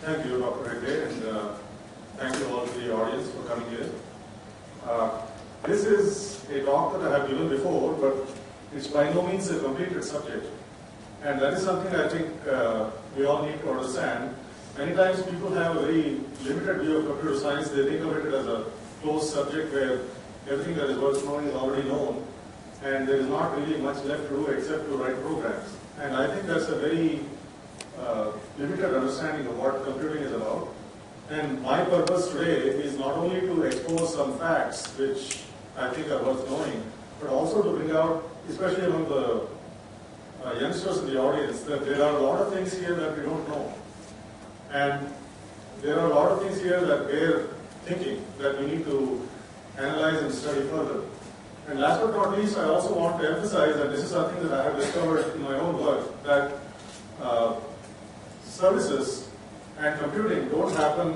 Thank you, Dr. Hegde, and thank you all to the audience for coming here. This is a talk that I have given before, but it's by no means a completed subject. And that is something I think we all need to understand. Many times people have a very limited view of computer science. They think of it as a closed subject where everything that is worth knowing is already known, and there is not really much left to do except to write programs. And I think that's a very limited understanding of what computing is about. And my purpose today is not only to expose some facts which I think are worth knowing, but also to bring out, especially among the youngsters in the audience, that there are a lot of things here that we don't know. And there are a lot of things here that bear thinking, that we need to analyze and study further. And last but not least, I also want to emphasize that this is something that I have discovered in my own work, that services and computing don't happen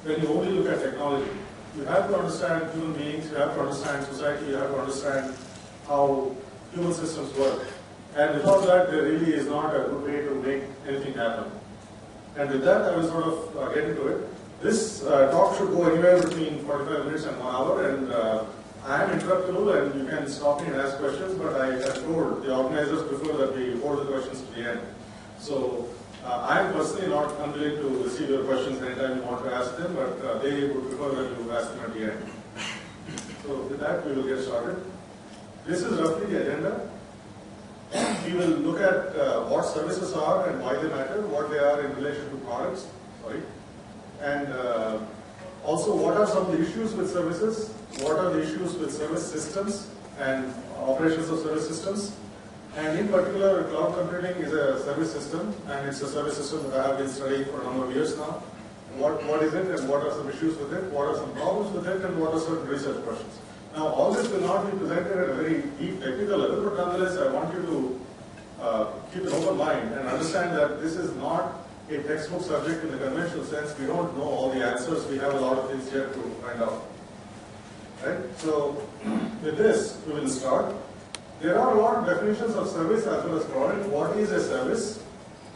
when you only look at technology. You have to understand human beings, you have to understand society, you have to understand how human systems work. And without that, there really is not a good way to make anything happen. And with that, I will sort of get into it. This talk should go anywhere between 45 minutes and 1 hour, and I am interruptible and you can stop me and ask questions, but I have told the organizers before that we hold the questions to the end. So I am personally not unwilling to receive your questions anytime you want to ask them, but they would prefer that you ask them at the end. So with that, we will get started. This is roughly the agenda. We will look at what services are and why they matter, what they are in relation to products, and also what are some of the issues with services, what are the issues with service systems and operations of service systems. And in particular, cloud computing is a service system, and it's a service system that I have been studying for a number of years now. What is it, and what are some issues with it, what are some problems with it, and what are certain research questions. Now, all this will not be presented at a very deep technical level, but nonetheless, I want you to keep an open mind and understand that this is not a textbook subject in the conventional sense. We don't know all the answers. We have a lot of things yet to find out. Right? So, with this, we will start. There are a lot of definitions of service as well as product. What is a service?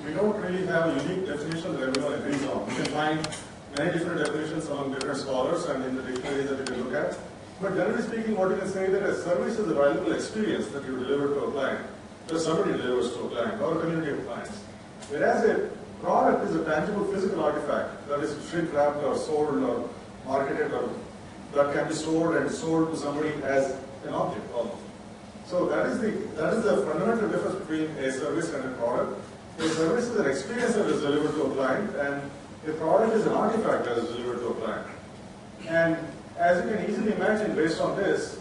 We don't really have a unique definition that everyone agrees on. You can find many different definitions among different scholars and in the dictionaries that you can look at. But generally speaking, what you can say is that a service is a valuable experience that you deliver to a client, that somebody delivers to a client or a community of clients. Whereas a product is a tangible physical artifact that is shrink wrapped or sold or marketed, or that can be stored and sold to somebody as an object almost. So that is the fundamental difference between a service and a product. A service is an experience that is delivered to a client, and a product is an artifact that is delivered to a client. And as you can easily imagine, based on this,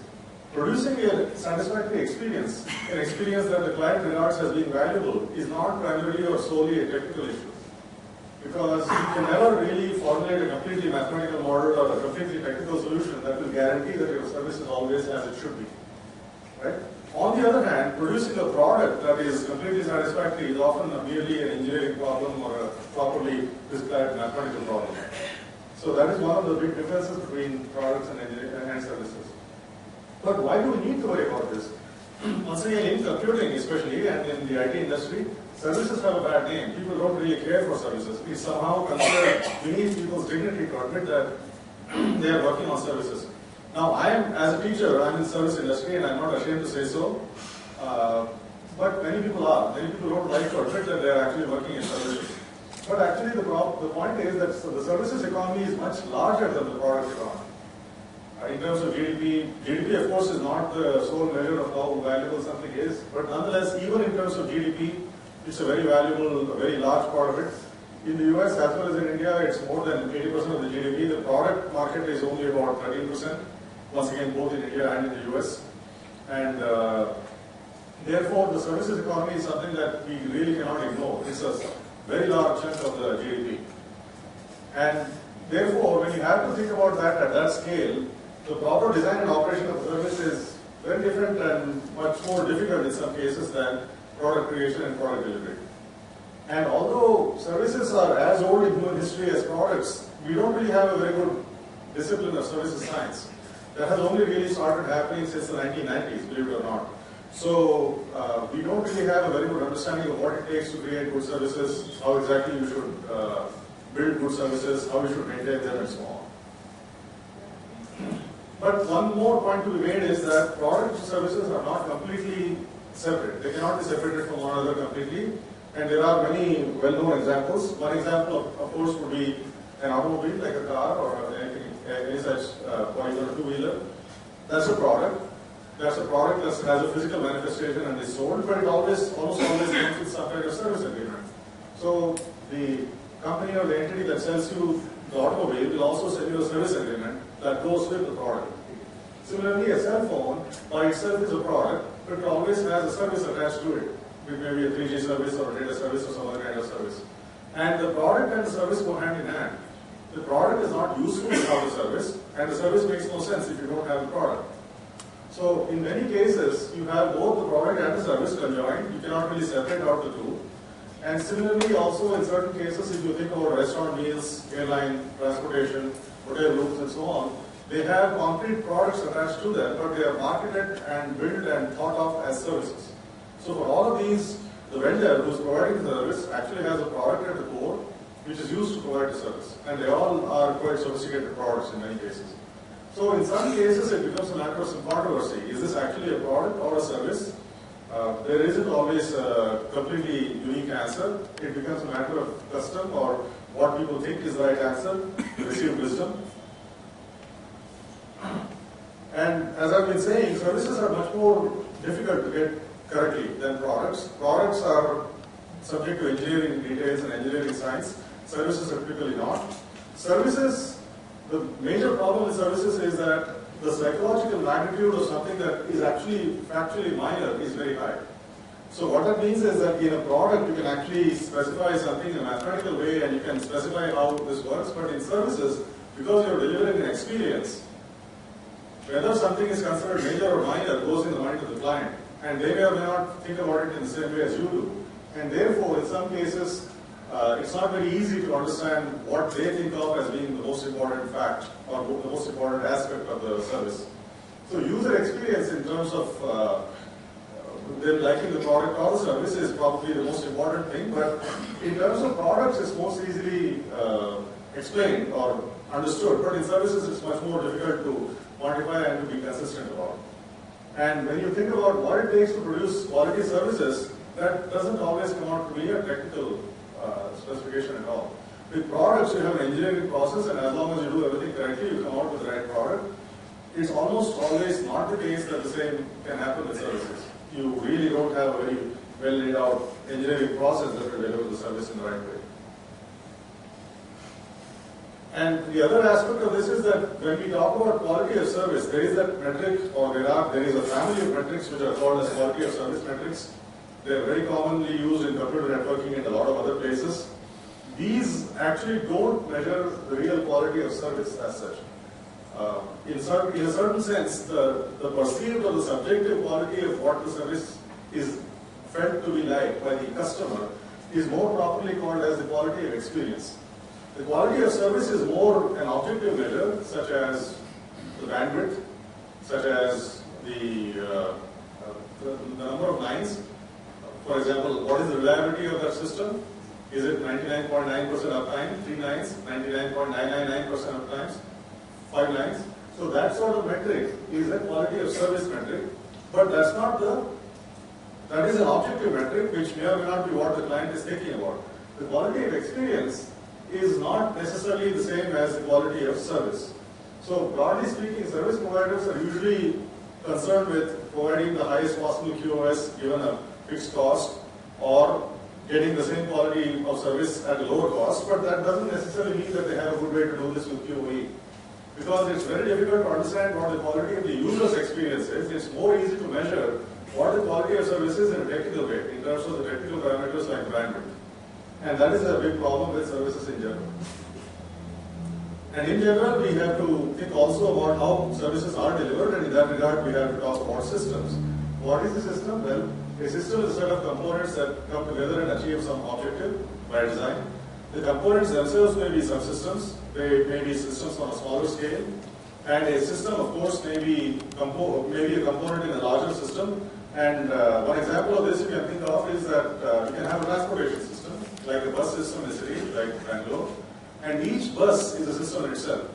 producing a satisfactory experience, an experience that the client regards as being valuable, is not primarily or solely a technical issue. Because you can never really formulate a completely mathematical model or a completely technical solution that will guarantee that your service is always as it should be. Right? On the other hand, producing a product that is completely satisfactory is often merely an engineering problem or a properly described mathematical problem. So that is one of the big differences between products and services. But why do we need to worry about this? Once again, in computing especially, and in the IT industry, services have a bad name. People don't really care for services. It's somehow considered beneath people's dignity to admit that they are working on services. Now, as a teacher, I'm in the service industry, and I'm not ashamed to say so. But many people are. Many people don't like to admit that they are actually working in services. But actually, the point is that the services economy is much larger than the product economy. In terms of GDP, GDP of course is not the sole measure of how valuable something is. But nonetheless, even in terms of GDP, it's a very valuable, a very large part of it. In the US as well as in India, it's more than 80% of the GDP. The product market is only about 13%. Once again, both in India and in the US. And therefore, the services economy is something that we really cannot ignore. It's a very large chunk of the GDP. And therefore, when you have to think about that at that scale, the proper design and operation of the service is very different and much more difficult in some cases than product creation and product delivery. And although services are as old in human history as products, we don't really have a very good discipline of services science. That has only really started happening since the 1990s, believe it or not. So we don't really have a very good understanding of what it takes to create good services, how exactly you should build good services, how we should maintain them, and so on. But one more point to be made is that products and services are not completely separate. They cannot be separated from one another completely. And there are many well-known examples. One example, of course, would be an automobile, like a car or any such polygon two-wheeler. That's a product. That's a product that has a physical manifestation and is sold, but it almost always comes with some kind of service agreement. So the company or the entity that sells you the automobile will also sell you a service agreement that goes with the product. Similarly, a cell phone by itself is a product, but it always has a service attached to it. It may be a 3G service or a data service or some other kind of service. And the product and the service go hand in hand. The product is not useful without the service, and the service makes no sense if you don't have the product. So in many cases, you have both the product and the service conjoined. You cannot really separate out the two. And similarly, also in certain cases, if you think about restaurant meals, airline, transportation, hotel rooms, and so on, they have concrete products attached to them, but they are marketed and built and thought of as services. So for all of these, the vendor who is providing the service actually has a product at the core, which is used to provide the service. And they all are quite sophisticated products in many cases. So in some cases, it becomes a matter of some controversy. Is this actually a product or a service? There isn't always a completely unique answer. It becomes a matter of custom or what people think is the right answer, received wisdom. And as I've been saying, services are much more difficult to get correctly than products. Products are subject to engineering details and engineering science. Services are typically not. Services, the major problem with services is that the psychological magnitude of something that is actually factually minor is very high. So what that means is that in a product you can actually specify something in a mathematical way and you can specify how this works, but in services, because you're delivering an experience, whether something is considered major or minor goes in the mind of the client, and they may or may not think about it in the same way as you do. And therefore, in some cases, it's not very easy to understand what they think of as being the most important fact or the most important aspect of the service. So user experience in terms of them liking the product or the service is probably the most important thing, but in terms of products, it's most easily explained or understood, but in services, it's much more difficult to quantify and to be consistent about. And when you think about what it takes to produce quality services, that doesn't always come out to be a technical specification at all. With products, you have an engineering process, and as long as you do everything correctly, you come out with the right product. It's almost always not the case that the same can happen with services. You really don't have a very well laid out engineering process that will deliver the service in the right way. And the other aspect of this is that when we talk about quality of service, there is that metric, or there is a family of metrics which are called as quality of service metrics. They are very commonly used in computer networking and a lot of other places. These actually don't measure the real quality of service as such. In a certain sense, the perceived or the subjective quality of what the service is felt to be like by the customer is more properly called as the quality of experience. The quality of service is more an objective measure, such as the bandwidth, such as the number of lines. For example, what is the reliability of that system? Is it 99.9% uptime, 3 lines, 99.999% uptime, 5 lines? So that sort of metric is a quality of service metric, but that's not that is an objective metric which may or may not be what the client is thinking about. The quality of experience is not necessarily the same as the quality of service. So broadly speaking, service providers are usually concerned with providing the highest possible QoS given a fixed cost or getting the same quality of service at a lower cost, but that doesn't necessarily mean that they have a good way to do this with QoE. Because it's very difficult to understand what the quality of the user's experience is. It's more easy to measure what the quality of service is in a technical way, in terms of the technical parameters like bandwidth. And that is a big problem with services in general. And in general, we have to think also about how services are delivered, and in that regard, we have to talk about systems. What is the system? Well, a system is a set of components that come together and achieve some objective by design. The components themselves may be subsystems, they may be systems on a smaller scale, and a system, of course, may be a component in a larger system. And one example of this you can think of is that you can have a transportation system, like a bus system in a city, like Bangalore, And each bus is a system in itself.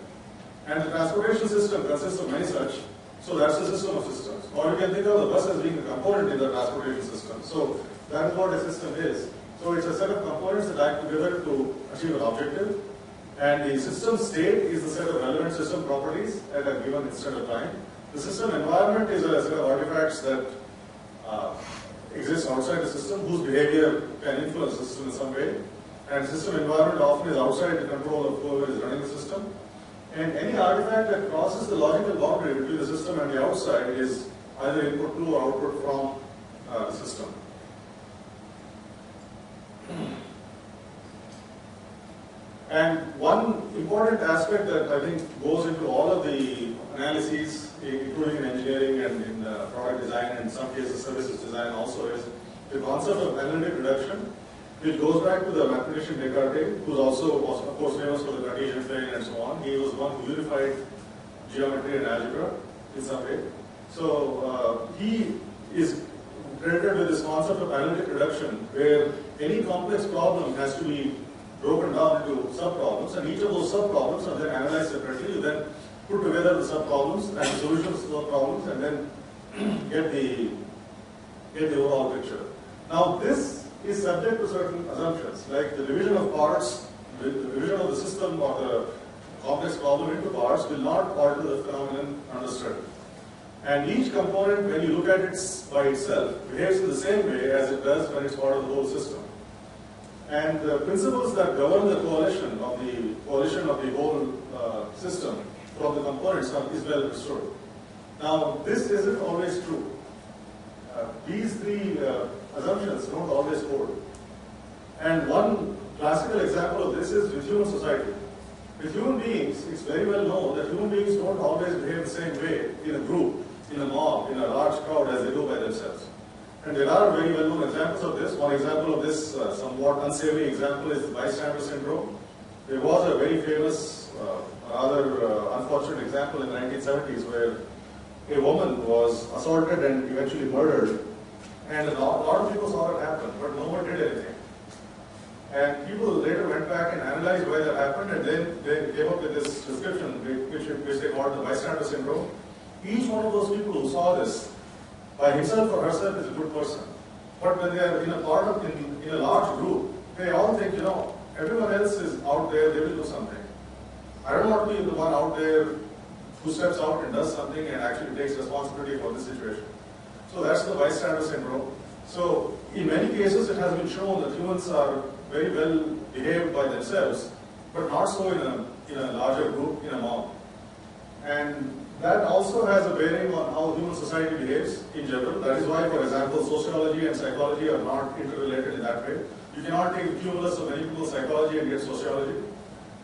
And the transportation system consists of many such, so that's the system of systems. Or you can think of the bus as being a component in the transportation system. So that is what a system is. So it's a set of components that act together to achieve an objective. And the system state is the set of relevant system properties at a given instant of time. The system environment is a set of artifacts that exist outside the system, whose behavior can influence the system in some way. And system environment often is outside the control of whoever is running the system. And any artifact that crosses the logical boundary between the system and the outside is either input to or output from the system. And one important aspect that I think goes into all of the analyses, including in engineering and in product design and in some cases services design also, is the concept of analytic reduction, which goes back to the mathematician Descartes, who was of course famous for the Cartesian theory and so on. He was one who unified geometry and algebra in some way. So he is credited with this concept of analytic reduction, where any complex problem has to be broken down into sub-problems, and each of those sub-problems are then analyzed separately. You then put together the sub-problems and the solutions to those problems, and then get the overall picture. Now, this is subject to certain assumptions, like the division of parts, the division of the system or the complex problem into parts will not alter the phenomenon under study. And each component, when you look at it by itself, behaves in the same way as it does when it's part of the whole system. And the principles that govern the coalition of the whole system from the components is well understood. Now, this isn't always true. These three assumptions don't always hold. And one classical example of this is with human society. With human beings, it's very well known that human beings don't always behave the same way in a group, in a mob, in a large crowd as they do by themselves. And there are very well-known examples of this. One example of this, somewhat unsavory example, is the bystander syndrome. There was a very famous, rather unfortunate example in the 1970s where a woman was assaulted and eventually murdered. And a lot of people saw it happen, but no one did anything. And people later went back and analyzed why that happened, and then they came up with this description, which they called the bystander syndrome. Each one of those people who saw this, by himself or herself, is a good person. But when they are in a large group, they all think, everyone else is out there, they will do something. I don't want to be the one out there who steps out and does something and actually takes responsibility for this situation. So that's the bystander syndrome. So in many cases, it has been shown that humans are very well behaved by themselves, but not so in a larger group, in a mob. And that also has a bearing on how human society behaves in general. That is why, for example, sociology and psychology are not interrelated in that way. You cannot take the cumulus of many people's psychology and get sociology.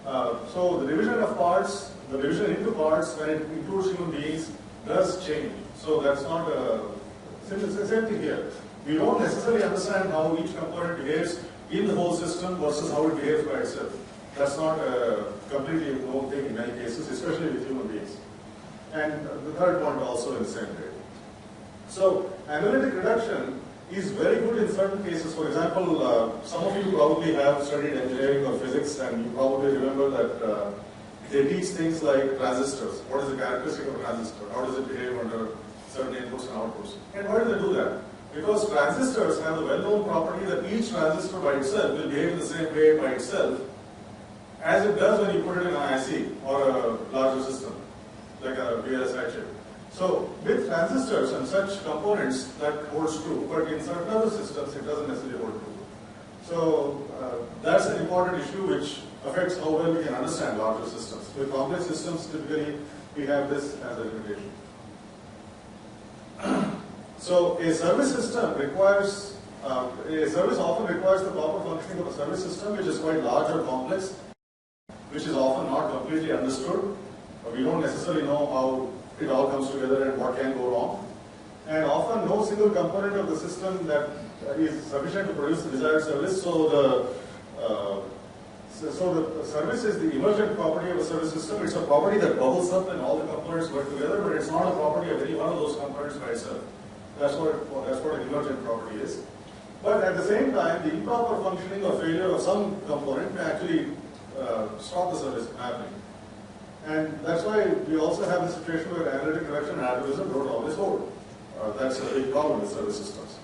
So the division of parts, the division into parts, when it includes human beings, does change. So that's not it's the same thing here. We don't necessarily understand how each component behaves in the whole system versus how it behaves by itself. That's not a completely known thing in many cases, especially with human beings. And the third point also in the same way. So analytic reduction is very good in certain cases. For example, some of you probably have studied engineering or physics, and you probably remember that they teach things like transistors. What is the characteristic of a transistor? How does it behave under certain inputs and outputs? And why do they do that? Because transistors have the well-known property that each transistor by itself will behave in the same way by itself as it does when you put it in an IC or a larger system, like a VLSI chip. So with transistors and such components, that holds true, but in certain other systems, it doesn't necessarily hold true. So that's an important issue which affects how well we can understand larger systems. With complex systems, typically, we have this as a limitation. So a service system requires, a service often requires the proper functioning of a service system, which is quite large or complex, which is often not completely understood. We don't necessarily know how it all comes together and what can go wrong. And often no single component of the system that is sufficient to produce the desired service. So the service is the emergent property of a service system. It's a property that bubbles up and all the components work together, but it's not a property of any one of those components by itself. That's what an emergent property is. But at the same time, the improper functioning or failure of some component may actually stop the service from happening. And that's why we also have the situation where analytic direction and algorithm don't always hold. That's a big problem with service systems.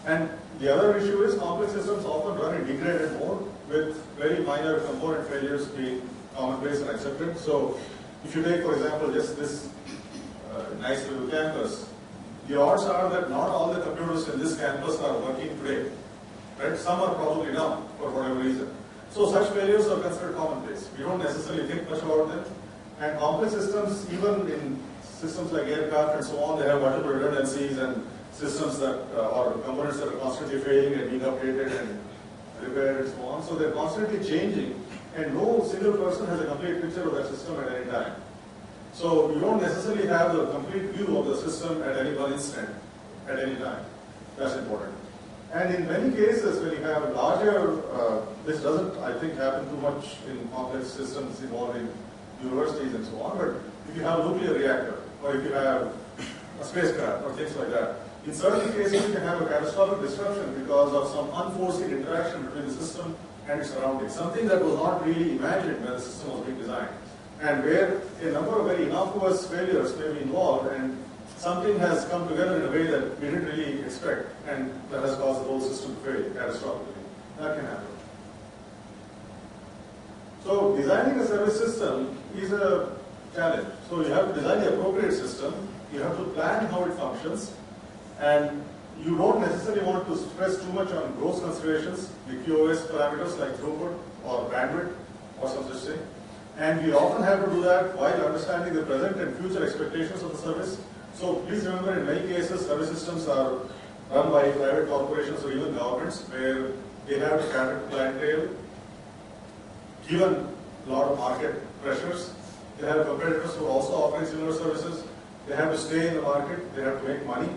And the other issue is complex systems often run in degraded mode with very minor component failures being commonplace and accepted. So if you take, for example, just this nice little campus, the odds are that not all the computers in this campus are working today. Right? Some are probably down for whatever reason. So such failures are considered commonplace. We don't necessarily think much about them. And complex systems, even in systems like aircraft and so on, they have multiple redundancies and systems that or components that are constantly failing and being updated and repaired and so on. So they're constantly changing, and no single person has a complete picture of that system at any time. So you don't necessarily have the complete view of the system at any one instant, at any time. That's important. And in many cases, when you have larger, this doesn't, I think, happen too much in complex systems involving universities and so on, but if you have a nuclear reactor, or if you have a spacecraft, or things like that, in certain cases you can have a catastrophic disruption because of some unforeseen interaction between the system and its surroundings, something that was not really imagined when the system was being designed, and where a number of very innocuous failures may be involved, and something has come together in a way that we didn't really expect, and that has caused the whole system to fail catastrophically. That can happen. So designing a service system is a challenge. So you have to design the appropriate system, you have to plan how it functions, and you don't necessarily want to stress too much on gross considerations, the QoS parameters like throughput or bandwidth or some such thing. And we often have to do that while understanding the present and future expectations of the service. So please remember, in many cases, service systems are run by private corporations or even governments where they have to cater to clientele, given a lot of market pressures. They have competitors who are also offering similar services. They have to stay in the market. They have to make money.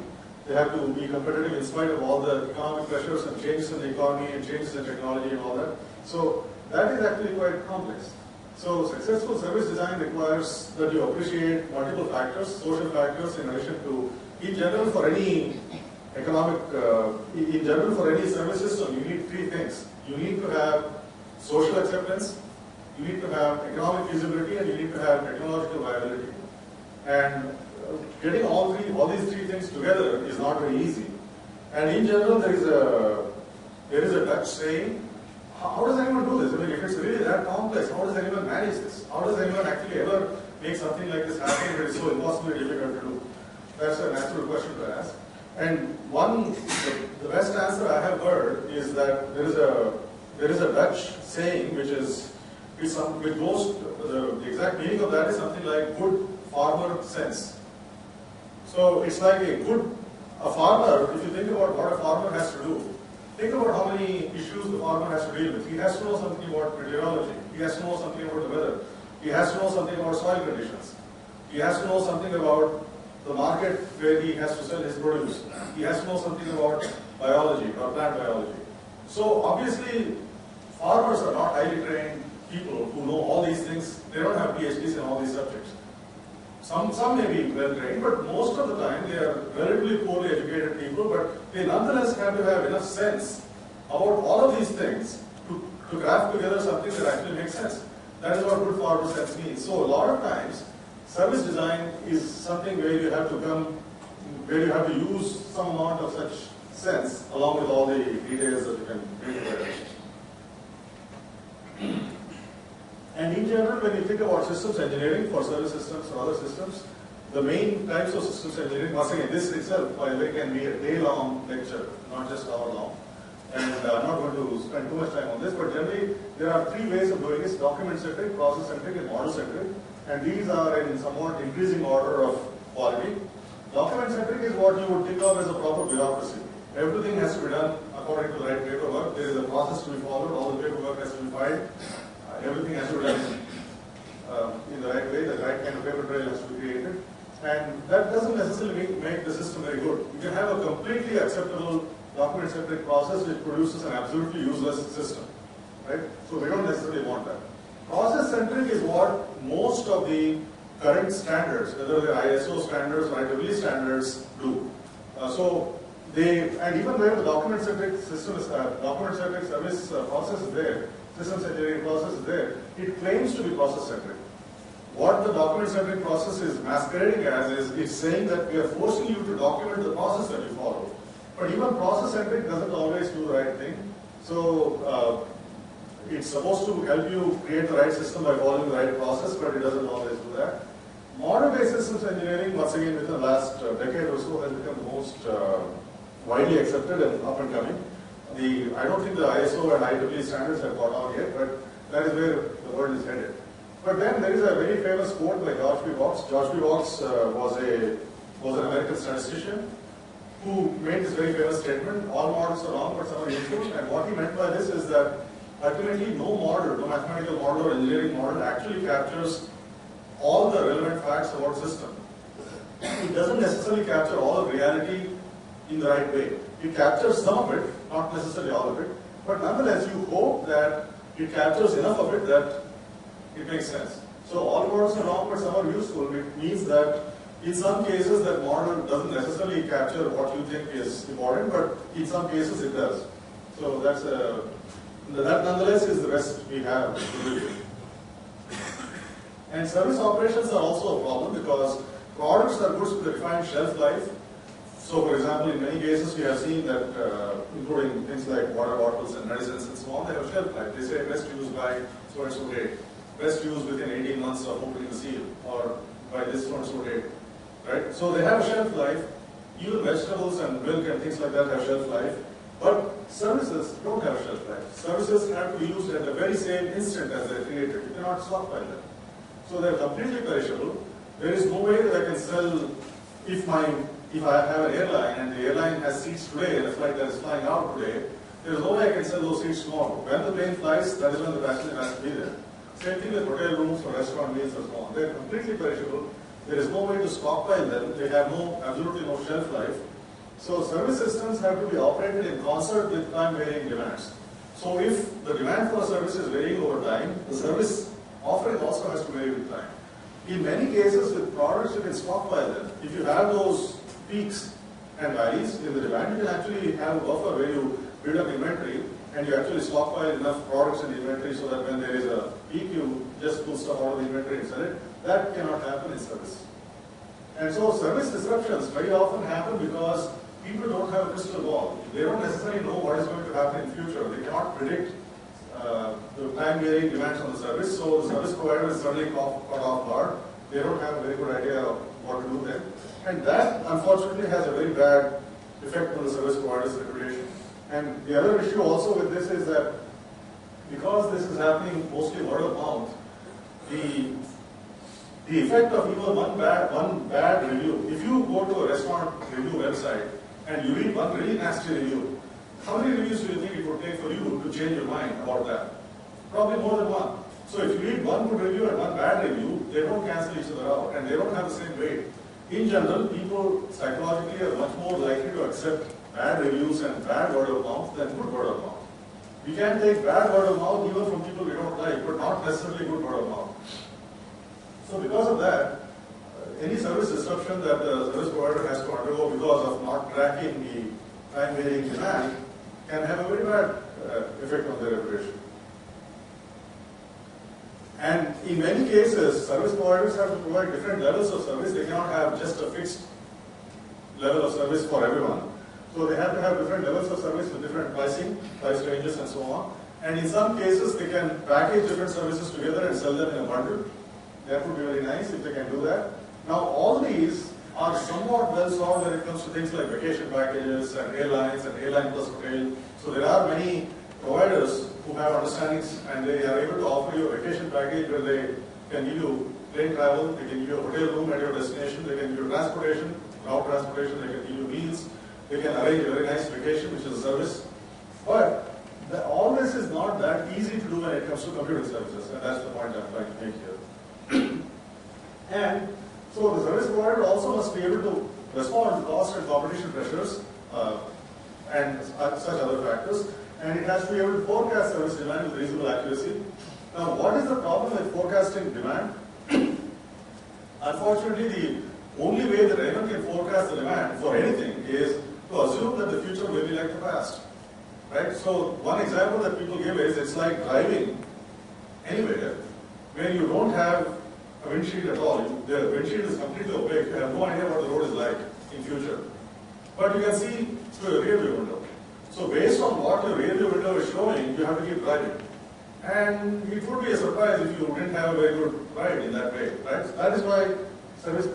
They have to be competitive in spite of all the economic pressures and changes in the economy and changes in technology and all that. So that is actually quite complex. So successful service design requires that you appreciate multiple factors, social factors, in addition to, in general, for any economic, in general, for any service system, you need three things. You need to have social acceptance, you need to have economic feasibility, and you need to have technological viability. And getting all these three things together is not very easy. And in general, there is a Dutch saying, how does anyone do this? I mean, if it's really that complex, how does anyone manage this? How does anyone actually ever make something like this happen that is so impossibly difficult to do? That's a natural question to ask. And the best answer I have heard is that there is a Dutch saying which goes, the exact meaning of that is something like good farmer sense. So it's like a farmer, if you think about what a farmer has to do, think about how many issues the farmer has to deal with. He has to know something about meteorology. He has to know something about the weather. He has to know something about soil conditions. He has to know something about the market where he has to sell his produce. He has to know something about biology or plant biology. So obviously, farmers are not highly trained people who know all these things. They don't have PhDs in all these subjects. Some may be well trained, but most of the time they are relatively poorly educated people, but they nonetheless have to have enough sense about all of these things to craft together something that actually makes sense. That is what good farmer sense means. So a lot of times, service design is something where you have to use some amount of such sense along with all the details that you can bring together. And in general, when you think about systems engineering for service systems or other systems, the main types of systems engineering, once again, this itself, by the way, can be a day-long lecture, not just hour-long. And I'm not going to spend too much time on this, but generally, there are three ways of doing this: document-centric, process-centric, and model-centric. And these are in somewhat increasing order of quality. Document-centric is what you would think of as a proper bureaucracy. Everything has to be done according to the right paperwork. There is a process to be followed. All the paperwork has to be filed. Everything has to be done in the right way. The right kind of paper trail has to be created. And that doesn't necessarily make the system very good. You can have a completely acceptable document-centric process which produces an absolutely useless system. Right? So we don't necessarily want that. Process-centric is what most of the current standards, whether they're ISO standards or IEEE standards, do. And even where the document-centric system is, document-centric service process is there, systems engineering process is there, it claims to be process-centric. What the document-centric process is masquerading as is it's saying that we are forcing you to document the process that you follow. But even process-centric doesn't always do the right thing. So it's supposed to help you create the right system by following the right process, but it doesn't always do that. Model-based systems engineering, once again, within the last decade or so, has become the most widely accepted and up and coming. I don't think the ISO and IEEE standards have caught on yet, but that is where the world is headed. But then there is a very famous quote by George B. Box. George B. Box was an American statistician who made this very famous statement: all models are wrong, but some are useful. And what he meant by this is that ultimately no model, no mathematical model or engineering model actually captures all the relevant facts about the system. It doesn't necessarily capture all of reality in the right way. It captures some of it, not necessarily all of it, but nonetheless you hope that it captures enough of it that it makes sense. So all models are wrong, but some are useful. It means that in some cases that model doesn't necessarily capture what you think is important, but in some cases it does. So that nonetheless is the best we have. And service operations are also a problem because products are goods with a defined shelf life. So, for example, in many cases we have seen that, including things like water bottles and medicines and so on, they have a shelf life. They say best used by so and so date, best used within 18 months of opening the seal, or by this so and so date, right? So they have a shelf life. Even vegetables and milk and things like that have shelf life. But services don't have a shelf life. Services have to be used at the very same instant as they're created. You cannot stockpile them. So they're completely perishable. There is no way that I can sell, if I have an airline and the airline has seats today and a flight that is flying out today, there is no way I can sell those seats tomorrow. When the plane flies, that is when the passenger has to be there. Same thing with hotel rooms or restaurant meals and so on. They're completely perishable. There is no way to stockpile them. They have absolutely no shelf life. So service systems have to be operated in concert with time-varying demands. So if the demand for a service is varying over time, the service offering also has to vary with time. In many cases with products, you can stockpile them. If you have those peaks and valleys in the demand, you can actually have a buffer where you build up inventory and you actually stockpile enough products in the inventory so that when there is a peak, you just pull stuff out of the inventory and sell it. That cannot happen in service. And so service disruptions very often happen because people don't have a crystal ball. They don't necessarily know what is going to happen in the future. They cannot predict the time-varying demands on the service, so the service provider is suddenly caught off guard. They don't have a very good idea of what to do then. And that, unfortunately, has a very bad effect on the service provider's reputation. And the other issue also with this is that because this is happening mostly word of mouth, the effect of even one bad review, if you go to a restaurant review website and you read one really nasty review, how many reviews do you think it would take for you to change your mind about that? Probably more than one. So if you read one good review and one bad review, they don't cancel each other out and they don't have the same weight. In general, people psychologically are much more likely to accept bad reviews and bad word of mouth than good word of mouth. We can take bad word of mouth even from people we don't like, but not necessarily good word of mouth. So because of that, any service disruption that the service provider has to undergo because of not tracking the time-varying demand can have a very bad effect on their reputation. And in many cases, service providers have to provide different levels of service. They cannot have just a fixed level of service for everyone. So they have to have different levels of service with different pricing, price ranges and so on. And in some cases, they can package different services together and sell them in a bundle. That would be very nice if they can do that. Now, all these are somewhat well solved when it comes to things like vacation packages and airline plus hotel. So there are many providers who have understandings and they are able to offer you a vacation package where they can give you plane travel, they can give you a hotel room at your destination, they can give you transportation, route transportation, they can give you meals, they can arrange a very nice vacation, which is a service. But all this is not that easy to do when it comes to computing services, and that's the point I'm trying to make here. And so the service provider also must be able to respond to cost and competition pressures and such other factors. And it has to be able to forecast service demand with reasonable accuracy. Now, what is the problem with forecasting demand? Unfortunately, the only way that anyone can forecast the demand for anything is to assume that the future will be like the past. right? So one example that people give is it's like driving anywhere where you don't have a windshield at all. The windshield is completely opaque. You have no idea what the road is like in future. But you can see through your rear view window. So based on what your rear view window is showing, you have to keep driving. And it would be a surprise if you didn't have a very good ride in that way, right? That is why service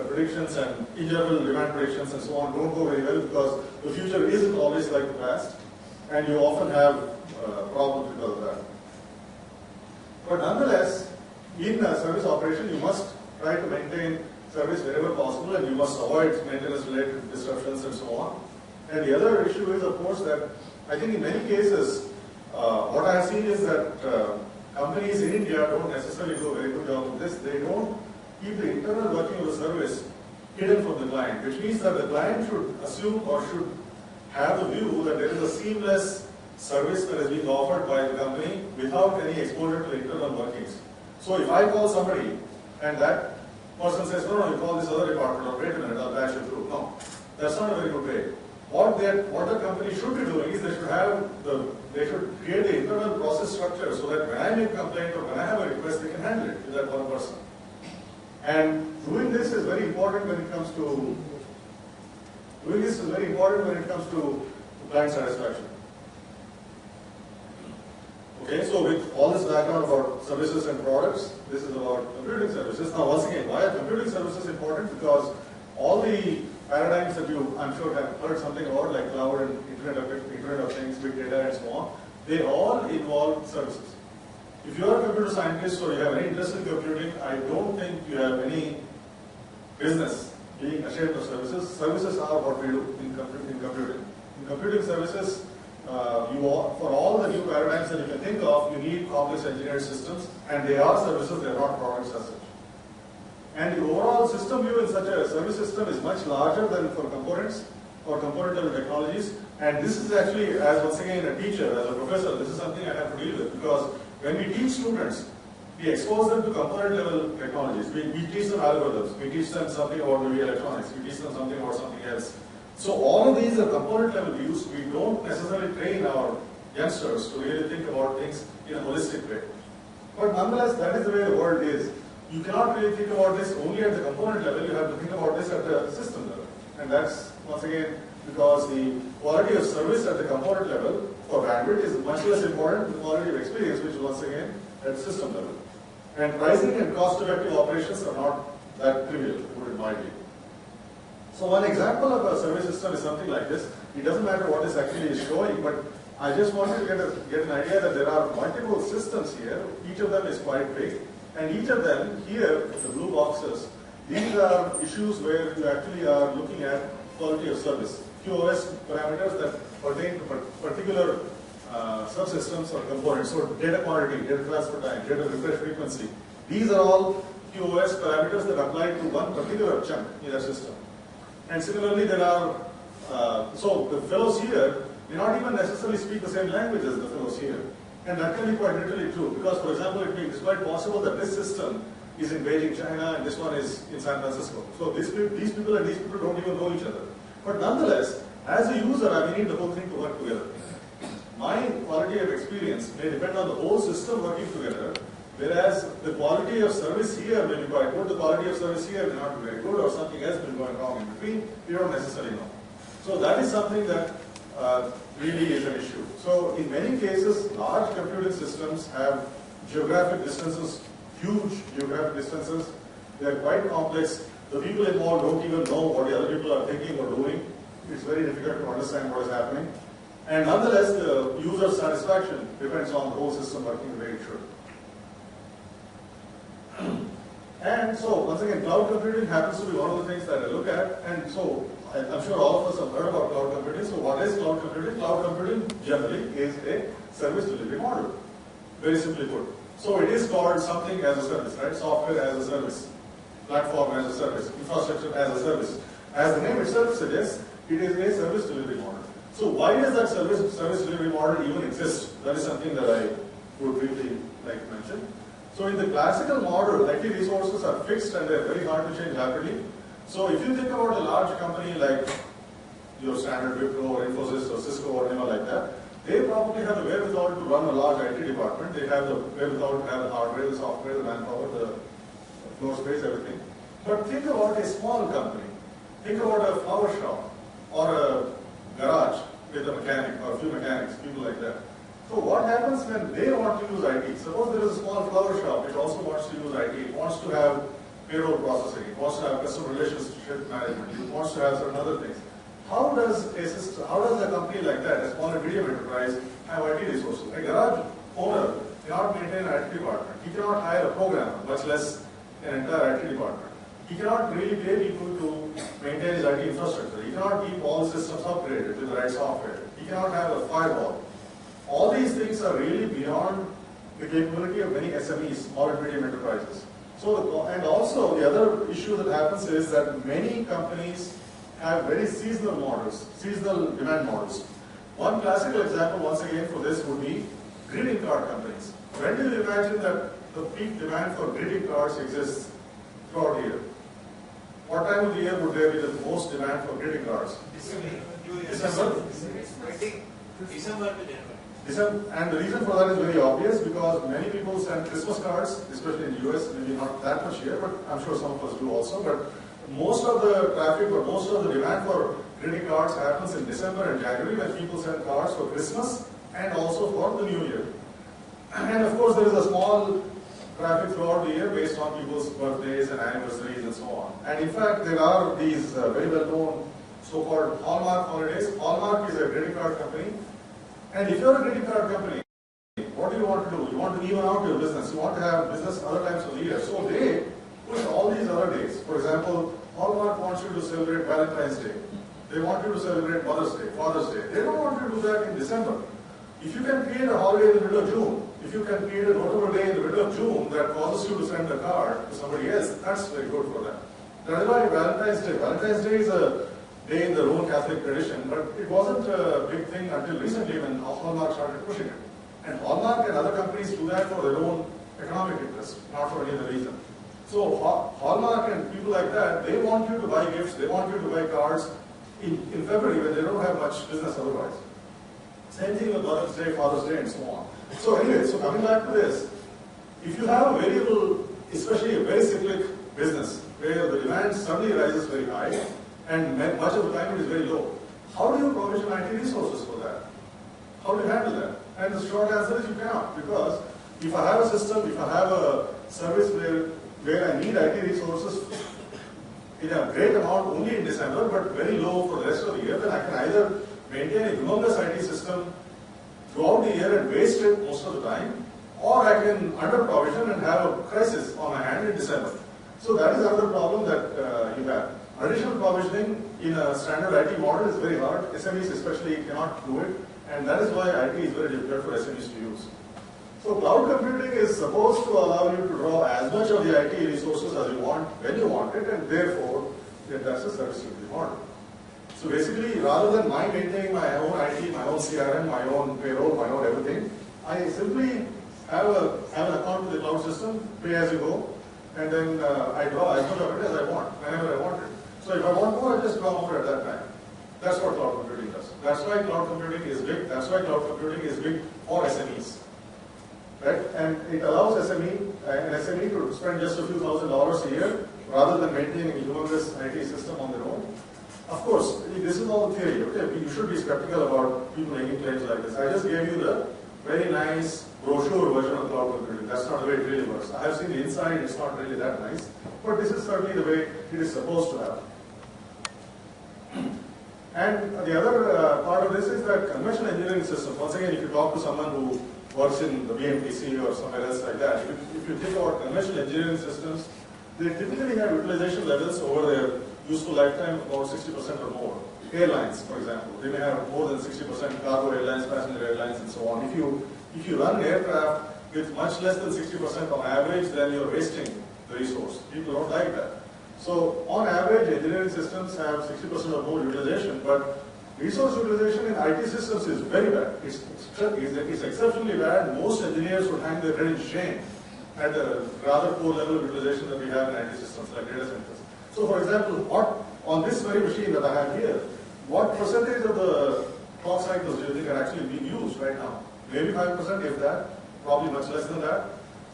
predictions and in general demand predictions and so on don't go very well, because the future isn't always like the past, and you often have problems because of that. But nonetheless, in a service operation, you must try to maintain service wherever possible, and you must avoid maintenance-related disruptions and so on. And the other issue is, of course, that I think in many cases, what I have seen is that companies in India don't necessarily do a very good job of this. They don't keep the internal working of the service hidden from the client, which means that the client should assume or should have the view that there is a seamless service that is being offered by the company without any exposure to the internal workings. So if I call somebody and that person says, no, you call this other department, or wait a minute, I'll patch you through. No, that's not a very good way. What the company should be doing is they should create the internal process structure so that when I make a complaint or when I have a request, they can handle it with that one person. And doing this is very important when it comes to client satisfaction. Okay, so with all this background about services and products, this is about computing services. Now, once again, why are computing services important? Because all the paradigms that you, I'm sure, have heard something about, like cloud and Internet of Things, big data, and so on, they all involve services. If you are a computer scientist or you have any interest in computing, I don't think you have any business being ashamed of services. Services are what we do in computing. In computing services, for all the new paradigms that you can think of, you need complex engineered systems, and they are services, they are not products as such. And the overall system view in such a service system is much larger than for components or component level technologies. And this is actually, as once again a teacher, as a professor, this is something I have to deal with, because when we teach students, we expose them to component level technologies. We teach them algorithms, we teach them something about maybe electronics, we teach them something about something else. So all of these are component level views. We don't necessarily train our youngsters to really think about things in a holistic way. But nonetheless, that is the way the world is. You cannot really think about this only at the component level, you have to think about this at the system level. And that's, once again, because the quality of service at the component level for bandwidth is much less important than the quality of experience, which is once again at system level. And pricing and cost-effective operations are not that trivial, put it mildly. So one example of a service system is something like this. It doesn't matter what is actually showing, but I just wanted to get an idea that there are multiple systems here. Each of them is quite big. And each of them, here, the blue boxes, these are issues where you actually are looking at quality of service. QoS parameters that pertain to particular subsystems or components. So data quantity, data transfer time, data refresh frequency. These are all QoS parameters that apply to one particular chunk in a system. And similarly, there are, so the fellows here may not even necessarily speak the same language as the fellows here. And that can be quite literally true, because, for example, it's quite possible that this system is in Beijing, China, and this one is in San Francisco. So these people and these people don't even know each other. But nonetheless, as a user, I need the whole thing to work together. My quality of experience may depend on the whole system working together, whereas the quality of service here may be quite good, the quality of service here may not be very good, or something else may be going wrong in between. We don't necessarily know. So that is something that really is an issue. So in many cases, large computing systems have geographic distances, huge geographic distances. They are quite complex. The people involved don't even know what the other people are thinking or doing. It's very difficult to understand what is happening. And nonetheless, the user satisfaction depends on the whole system working the way it should. And so, once again, cloud computing happens to be one of the things that I look at. And so, I'm sure all of us have heard about cloud computing. So what is cloud computing? Cloud computing generally is a service delivery model, very simply put. So it is called something as a service, right? Software as a service, platform as a service, infrastructure as a service. As the name itself suggests, it is a service delivery model. So why does that service delivery model even exist? That is something that I would really like to mention. So in the classical model, IT resources are fixed and they're very hard to change rapidly. So if you think about a large company like your standard Wipro or Infosys or Cisco or anyone like that. They probably have the wherewithal to run a large IT department. They have the wherewithal to have the hardware, the software, the manpower, the floor space, everything. But think about a small company. Think about a flower shop or a garage with a mechanic or a few mechanics, people like that. So what happens when they want to use IT? Suppose there is a small flower shop which also wants to use IT. It wants to have payroll processing. It wants to have customer relationship management. It wants to have certain other things. How does a company like that, a small and medium enterprise, have IT resources? A garage owner cannot maintain an IT department. He cannot hire a programmer, much less an entire IT department. He cannot really pay people to maintain his IT infrastructure. He cannot keep all the systems upgraded with the right software. He cannot have a firewall. All these things are really beyond the capability of many SMEs, small and medium enterprises. So, and also the other issue that happens is that many companies have very seasonal models, seasonal demand models. One classical example, once again, for this would be greeting card companies. When do you imagine that the peak demand for greeting cards exists throughout the year? What time of the year would there be the most demand for greeting cards? December. December to January. And the reason for that is very obvious, because many people send Christmas cards, especially in the US, maybe not that much here, but I'm sure some of us do also. But most of the traffic or most of the demand for greeting cards happens in December and January, when people send cards for Christmas and also for the New Year. And of course, there is a small traffic throughout the year based on people's birthdays and anniversaries and so on. And in fact, there are these very well-known so-called Hallmark holidays. Hallmark is a greeting card company. And if you're a greeting card company, what do you want to do? You want to even out your business. You want to have business other times of the year. So they push all these other days. For example, Hallmark wants you to celebrate Valentine's Day. They want you to celebrate Mother's Day, Father's Day. They don't want you to do that in December. If you can create a holiday in the middle of June, if you can create a notable day in the middle of June that causes you to send a card to somebody else, that's very good for them. That is why Valentine's Day is a day in the Roman Catholic tradition, but it wasn't a big thing until recently when Hallmark started pushing it. And Hallmark and other companies do that for their own economic interest, not for any other reason. So Hallmark and people like that, they want you to buy gifts, they want you to buy cards in February when they don't have much business otherwise. Same thing with Mother's Day, Father's Day, and so on. So anyway, so coming back to this, if you have a variable, especially a very cyclic business, where the demand suddenly rises very high, and much of the time it is very low, how do you provision IT resources for that? How do you handle that? And the short answer is you cannot, because if I have a system, if I have a service where I need IT resources in a great amount only in December, but very low for the rest of the year, then I can either maintain a humongous IT system throughout the year and waste it most of the time, or I can under-provision and have a crisis on my hand in December. So that is another problem that you have. Additional provisioning in a standard IT model is very hard. SMEs especially cannot do it, and that is why IT is very difficult for SMEs to use. So cloud computing is supposed to allow you to draw as much of the IT resources as you want, when you want it, and therefore that's a service delivery model. So basically, rather than maintaining my own IT, my own CRM, my own payroll, my own everything, I simply have an account with the cloud system, pay as you go, and then I draw as much of it as I want, whenever I want it. So if I want more, I just draw more at that time. That's what cloud computing does. That's why cloud computing is big. That's why cloud computing is big for SMEs. Right? And it allows an SME to spend just a few $1,000s a year rather than maintaining a humongous IT system on their own. Of course, this is all theory. Okay, you should be skeptical about people making claims like this. I just gave you the very nice brochure version of cloud computing. That's not the way it really works. I have seen the inside, it's not really that nice. But this is certainly the way it is supposed to happen. And the other part of this is that conventional engineering systems, once again, if you talk to someone who works in the BMTC or somewhere else like that, if you think about conventional engineering systems, they typically have utilization levels over their useful lifetime of about 60% or more. Airlines, for example, they may have more than 60% cargo airlines, passenger airlines, and so on. If you run aircraft with much less than 60% on average, then you're wasting the resource. People don't like that. So on average, engineering systems have 60% or more utilization, but resource utilization in IT systems is very bad. It's exceptionally bad. Most engineers would hang their head in shame at the rather poor level of utilization that we have in IT systems like data centers. So for example, on this very machine that I have here, what percentage of the clock cycles do you think are actually being used right now? Maybe 5%, if that, probably much less than that.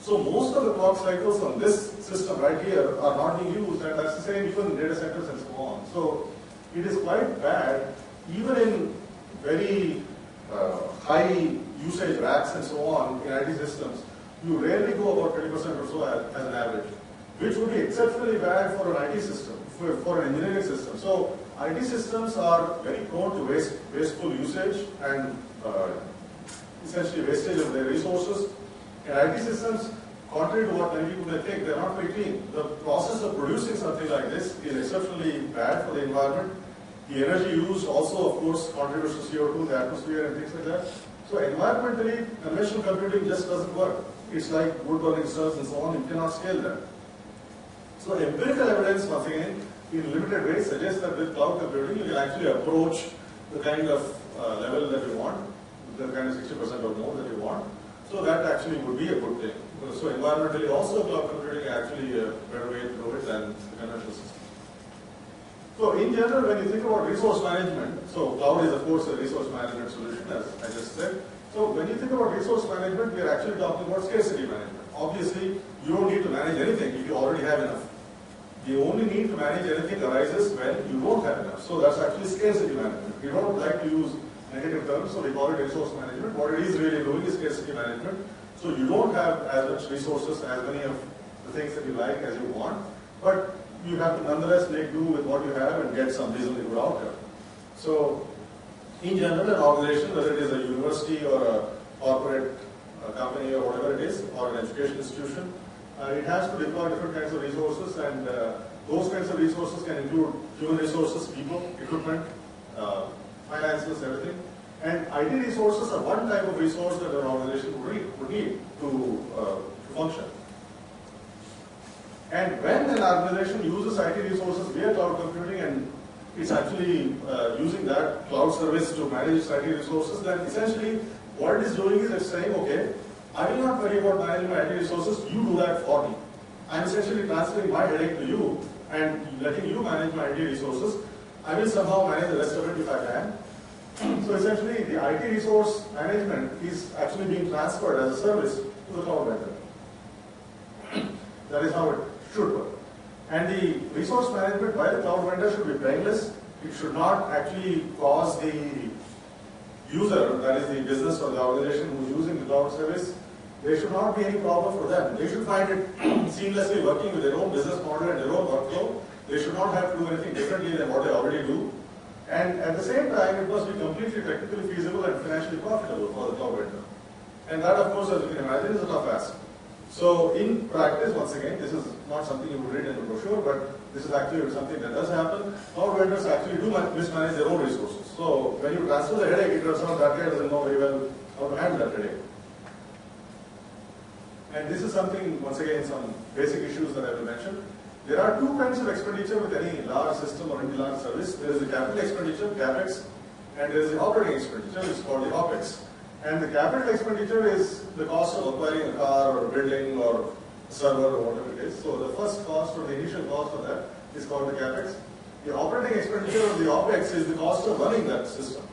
So most of the clock cycles on this system right here are not being used, and that's the same even in data centers and so on. So it is quite bad, even in very high usage racks and so on in IT systems. You rarely go about 20% or so as an average, which would be exceptionally bad for an IT system, for an engineering system. So IT systems are very prone to wasteful usage and essentially wastage of their resources. And IT systems, contrary to what many people may think, they're not very clean. The process of producing something like this is exceptionally bad for the environment. The energy used also, of course, contributes to CO2 in the atmosphere and things like that. So environmentally, conventional computing just doesn't work. It's like wood burning cells and so on, you cannot scale them. So empirical evidence, once again, in limited ways suggests that with cloud computing, you can actually approach the kind of level that you want, the kind of 60% or more that you want. So that actually would be a good thing. So environmentally also, cloud computing is actually a better way to do it than the conventional system. So in general, when you think about resource management, so cloud is of course a resource management solution, as I just said. So when you think about resource management, we are actually talking about scarcity management. Obviously, you don't need to manage anything if you already have enough. The only need to manage anything arises when you don't have enough. So that's actually scarcity management. We don't like to use negative terms, so we call it resource management. What it is really doing is scarcity management. So you don't have as much resources, as many of the things that you like as you want, but you have to nonetheless make do with what you have and get some reasonably good outcome. So in general, an organization, whether it is a university or a corporate company or whatever it is, or an education institution, it has to deploy different kinds of resources, and those kinds of resources can include human resources, people, equipment, finances, everything. And IT resources are one type of resource that an organization would need to function. And when an organization uses IT resources via cloud computing and it's actually using that cloud service to manage its IT resources, then essentially what it is doing is it's saying, okay, I will not worry about managing my IT resources, you do that for me. I'm essentially transferring my headache to you and letting you manage my IT resources. I will somehow manage the rest of it if I can. So essentially the IT resource management is actually being transferred as a service to the cloud vendor. That is how it should work. And the resource management by the cloud vendor should be brainless. It should not actually cause the user, that is the business or the organization who is using the cloud service, there should not be any problem for them. They should find it seamlessly working with their own business model and their own workflow. They should not have to do anything differently than what they already do. And at the same time, it must be completely technically feasible and financially profitable for the cloud vendor. And that, of course, as you can imagine, is a tough ask. So in practice, once again, this is not something you would read in the brochure, but this is actually something that does happen. Cloud vendors actually do mismanage their own resources. So when you transfer the headache, it turns out that guy doesn't know very well how to handle that headache. And this is something, once again, some basic issues that I will mention. There are two kinds of expenditure with any large system or any large service. There is the capital expenditure, CapEx, and there is the operating expenditure, which is called the OpEx. And the capital expenditure is the cost of acquiring a car or a building or a server or whatever it is. So the first cost or the initial cost of that is called the CapEx. The operating expenditure or the OpEx is the cost of running that system,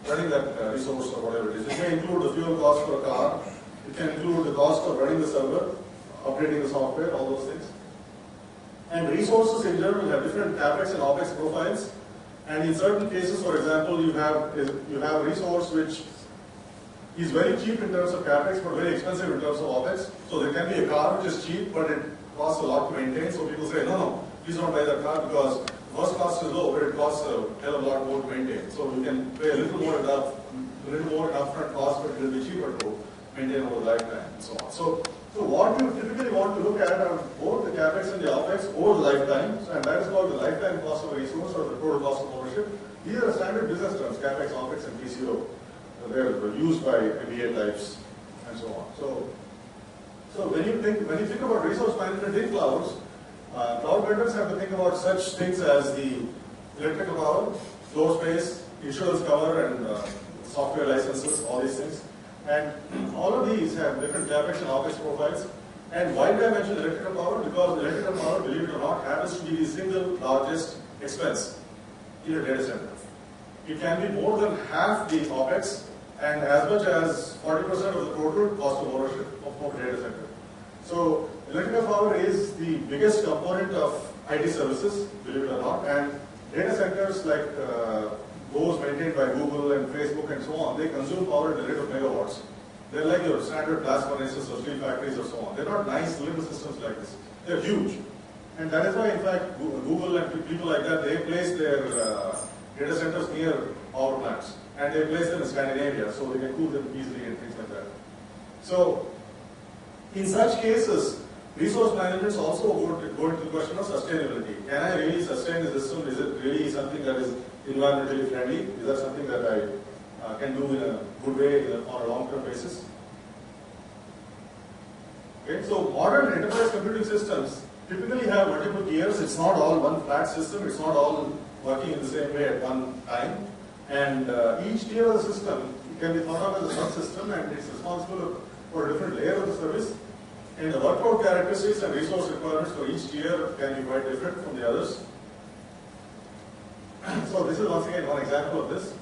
running that resource or whatever it is. It may include the fuel cost for a car. It can include the cost of running the server, updating the software, all those things. And resources in general have different CapEx and OpEx profiles. And in certain cases, for example, you have a resource which is very cheap in terms of CapEx, but very expensive in terms of OpEx. So there can be a car which is cheap, but it costs a lot to maintain. So people say, no, please don't buy that car because the first cost is low, but it costs a hell of a lot more to maintain. So you can pay a little more upfront cost, but it will be cheaper to maintain over the lifetime and so on. So what you typically want to look at are both the CapEx and the OpEx over the lifetime, and that is called the lifetime cost of a resource or the total cost of ownership. These are standard business terms, CapEx, OpEx, and TCO. They're used by MBA types and so on. So when you think about resource management in clouds, cloud vendors have to think about such things as the electrical power, floor space, insurance cover, and software licenses, all these things. And all of these have different CapEx and OpEx profiles. And why did I mention electrical power? Because electrical power, believe it or not, happens to be the single largest expense in a data center. it can be more than half the OPEX and as much as 40% of the total cost of ownership of a data center. So electrical power is the biggest component of IT services, believe it or not, and data centers like those maintained by Google and Facebook and so on, they consume power at the rate of megawatts. They're like your standard blast furnaces or steel factories or so on. They're not nice little systems like this. They're huge. And that is why, in fact, Google and people like that, they place their data centers near power plants. And they place them in Scandinavia, so they can cool them easily and things like that. So, in such cases, resource management is also going to the question of sustainability. Can I really sustain the system? Is it really something that is environmentally friendly? Is that something that I can do in a good way on a long-term basis? Okay, so modern enterprise computing systems typically have multiple tiers. It's not all one flat system. It's not all working in the same way at one time. And each tier of the system can be thought of as a subsystem, and it's responsible for a different layer of the service. And the workload characteristics and resource requirements for each tier can be quite different from the others. So this is once again one example of this.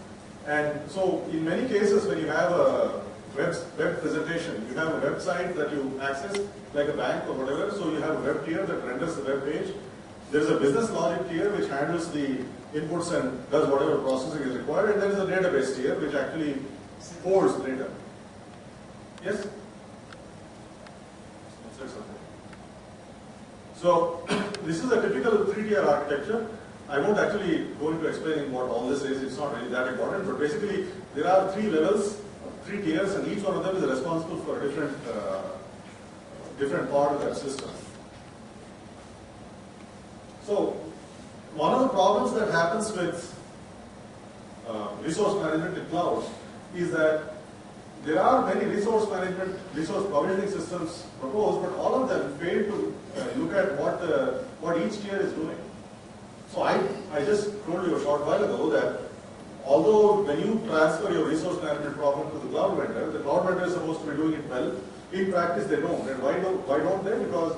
And so in many cases when you have a web presentation, you have a website that you access like a bank or whatever, so you have a web tier that renders the web page. There is a business logic tier which handles the inputs and does whatever processing is required, and there is a database tier which actually holds the data. Yes? So this is a typical three-tier architecture. I won't actually go into explaining what all this is, it's not really that important, but basically there are three levels, three tiers, and each one of them is responsible for a different part of that system. So one of the problems that happens with resource management in clouds is that there are many resource provisioning systems proposed, but all of them fail to look at what each tier is doing. So I just told you a short while ago that although when you transfer your resource management problem to the cloud vendor is supposed to be doing it well. In practice, they don't. And why don't they? Because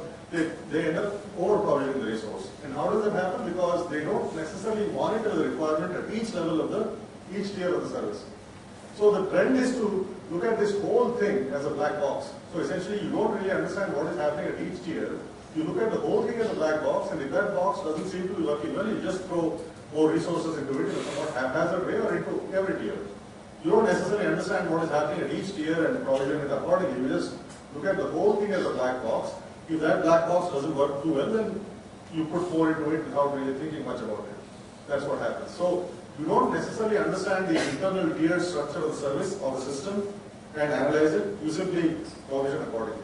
they end up over-provisioning the resource. And how does that happen? Because they don't necessarily monitor the requirement at each level of each tier of the service. So the trend is to look at this whole thing as a black box. So essentially, you don't really understand what is happening at each tier. You look at the whole thing as a black box, and if that box doesn't seem to be working well, you just throw more resources into it in a somewhat haphazard way or into every tier. You don't necessarily understand what is happening at each tier and provision it accordingly. You just look at the whole thing as a black box. If that black box doesn't work too well, then you put more into it without really thinking much about it. That's what happens. So you don't necessarily understand the internal tier structure of the service or the system and analyze it. You simply provision accordingly.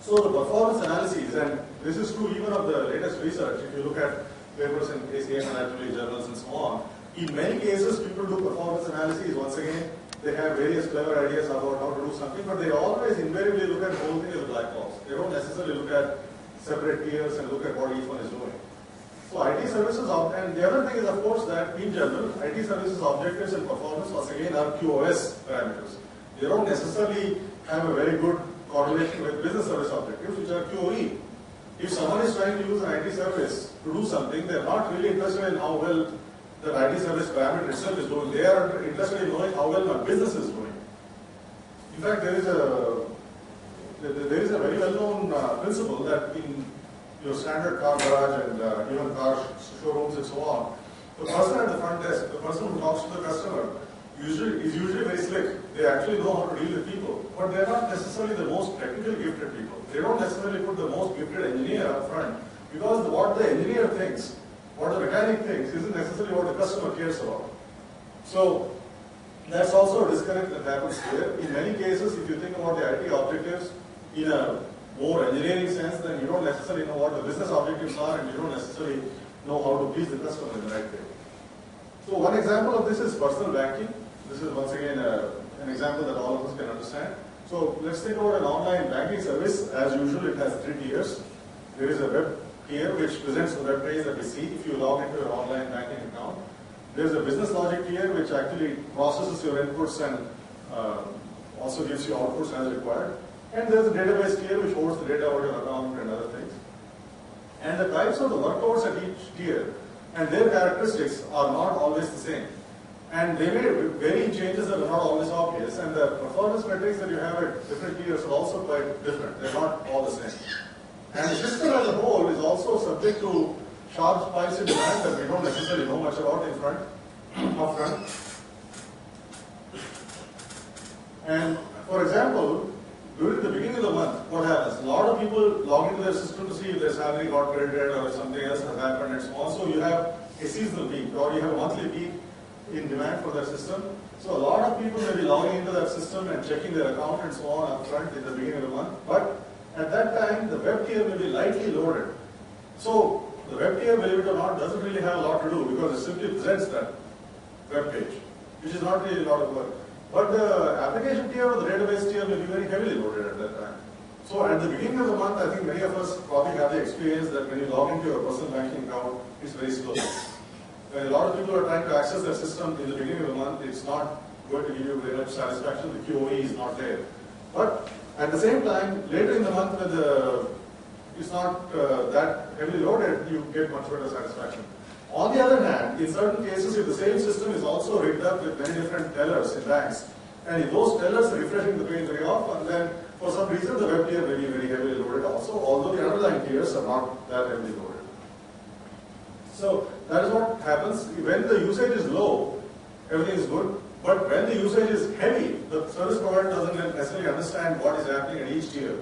So the performance analyses, and this is true even of the latest research, if you look at papers in ACM and IEEE journals and so on, in many cases people do performance analyses. Once again, they have various clever ideas about how to do something, but they always invariably look at the whole thing as a black box. They don't necessarily look at separate tiers and look at what each one is doing. So IT services, and the other thing is of course that in general, IT services objectives and performance once again are QoS parameters. They don't necessarily have a very good correlation with business service objectives, which are QoE. If someone is trying to use an IT service to do something, they're not really interested in how well the IT service parameter itself is doing. They are interested in knowing how well my business is doing. In fact, there is a very well-known principle that in your standard car garage and even car showrooms and so on, the person at the front desk, the person who talks to the customer, is usually very slick. They actually know how to deal with people, but they're not necessarily the most technically gifted people. They don't necessarily put the most gifted engineer up front, because what the engineer thinks, what the mechanic thinks, isn't necessarily what the customer cares about. So that's also a disconnect that happens here. In many cases, if you think about the IT objectives in a more engineering sense, then you don't necessarily know what the business objectives are, and you don't necessarily know how to please the customer in the right way. So one example of this is personal banking. This is once again an example that all of us can understand. So let's think about an online banking service. As usual, it has three tiers. There is a web tier which presents the web page that we see if you log into your online banking account. There is a business logic tier which actually processes your inputs and also gives you outputs as required. And there is a database tier which holds the data about your account and other things. And the types of the workloads at each tier and their characteristics are not always the same. And they may vary in changes that are not always obvious, and the performance metrics that you have at different tiers are also quite different. They're not all the same. And the system as a whole is also subject to sharp spikes in demand that we don't necessarily know much about upfront. And for example, during the beginning of the month, what happens? A lot of people log into their system to see if their salary got credited or if something else has happened and so on. So you have a seasonal peak or you have a monthly peak in demand for their system. So a lot of people may be logging into that system and checking their account and so on up front in the beginning of the month. But at that time, the web tier may be lightly loaded. So the web tier, believe it or not, doesn't really have a lot to do because it simply presents that web page, which is not really a lot of work. But the application tier or the database tier may be very heavily loaded at that time. So at the beginning of the month, I think many of us probably have the experience that when you log into your personal banking account, it's very slow. When a lot of people are trying to access their system in the beginning of the month, it's not going to give you very much satisfaction. The QoE is not there. But at the same time, later in the month when it's not that heavily loaded, you get much better satisfaction. On the other hand, in certain cases, if the same system is also rigged up with many different tellers in banks, and if those tellers are refreshing the page very often, then for some reason the web tier may be very heavily loaded also, although the underlying tiers are not that heavily loaded. So that is what happens. When the usage is low, everything is good. But when the usage is heavy, the service provider doesn't necessarily understand what is happening at each tier.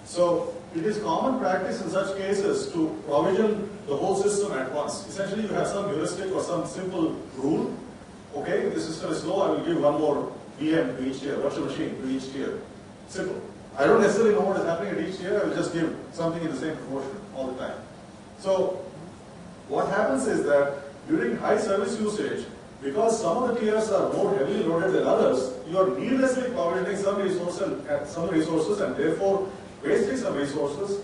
So it is common practice in such cases to provision the whole system at once. Essentially, you have some heuristic or some simple rule. Okay, if the system is slow, I will give one more VM to each tier, virtual machine to each tier. Simple. I don't necessarily know what is happening at each tier. I will just give something in the same proportion all the time. So what happens is that during high service usage, because some of the tiers are more heavily loaded than others, you are needlessly provisioning some resources and therefore wasting some resources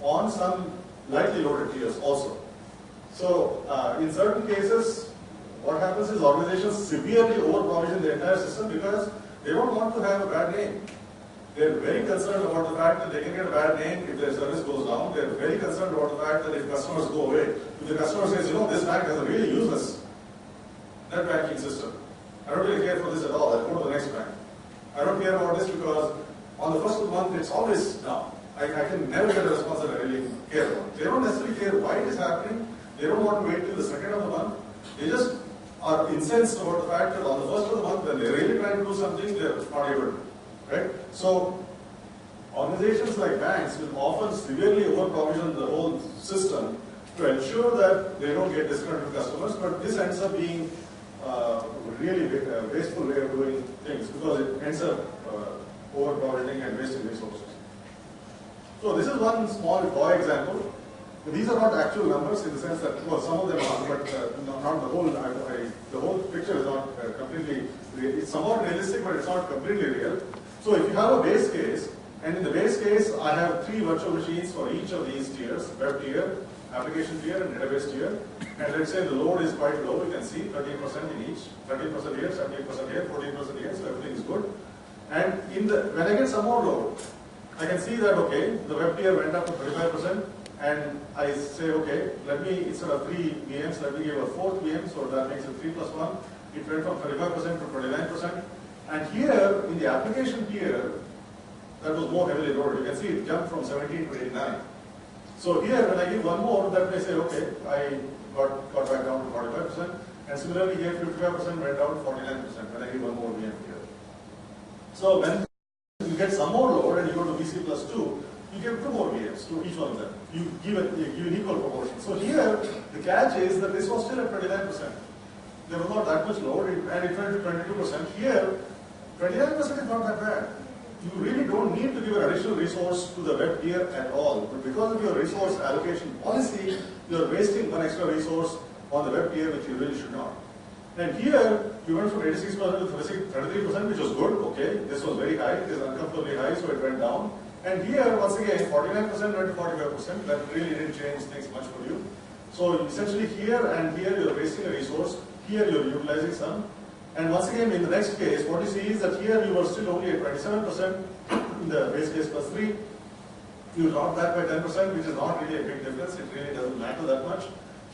on some lightly loaded tiers also. So in certain cases, what happens is organizations severely over-provision the entire system because they don't want to have a bad name. They're very concerned about the fact that they can get a bad name if their service goes down. They're very concerned about the fact that if customers go away, if the customer says, you know, this bank has a really useless net banking system. I don't really care for this at all. I'll go to the next bank. I don't care about this because on the first of the month, it's always down. I can never get a response that I really care about. They don't necessarily care why it is happening. They don't want to wait till the second of the month. They just are incensed about the fact that on the first of the month, when they're really trying to do something, they're not able to. Right? So organizations like banks will often severely over-provision the whole system to ensure that they don't get disgruntled customers, but this ends up being really wasteful way of doing things because it ends up over-provisioning and wasting resources. So this is one small toy example. These are not actual numbers in the sense that, well, some of them are, but not the whole. The whole picture is not completely. It's somewhat realistic, but it's not completely real. So if you have a base case, and in the base case, I have 3 virtual machines for each of these tiers: web tier, application tier, and database tier. And let's say the load is quite low. You can see 13% in each, 13% here, 17% here, 14% here. So everything is good. And when I get some more load, I can see that okay, the web tier went up to 35%. And I say, okay, let me, instead of 3 VMs, let me give a 4th VM, so that makes it 3 plus 1. It went from 35% to 29%. And here, in the application tier, that was more heavily loaded. You can see it jumped from 17 to 89. So here, when I give one more, that may say, okay, I got back down to 45%. And similarly, here, 55% went down to 49% when I give one more VM here. So when you get some more load and you go to VC plus 2, you give 2 more VMs to each one of them. You give an equal proportion. So here, the catch is that this was still at 29%. There was not that much load, and it went to 22%. Here, 29% is not that bad. You really don't need to give an additional resource to the web tier at all. But because of your resource allocation policy, you're wasting one extra resource on the web tier, which you really should not. And here, you went from 86% to 33%, which was good. Okay, this was very high. It is uncomfortably high, so it went down. And here, once again, 49% went to 45%. That really didn't change things much for you. So essentially here and here, you're wasting a resource. Here, you're utilizing some. And once again, in the next case, what you see is that here you were still only at 27% in the base case plus 3. You dropped that by 10%, which is not really a big difference. It really doesn't matter that much.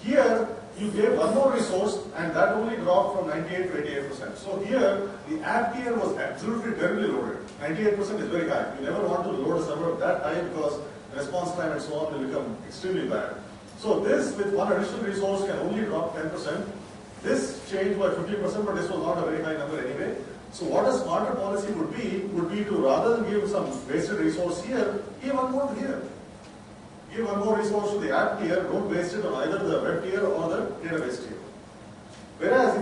Here, you gave one more resource, and that only dropped from 98 to 88%. So here, the app tier was absolutely terribly loaded. 98% is very high. You never want to load a server that high because response time and so on will become extremely bad. So this, with one additional resource, can only drop 10%. This changed by 50%, but this was not a very high number anyway. So what a smarter policy would be to, rather than give some wasted resource here, give one more here. Give one more resource to the app tier, don't waste it on either the web tier or the database tier. Whereas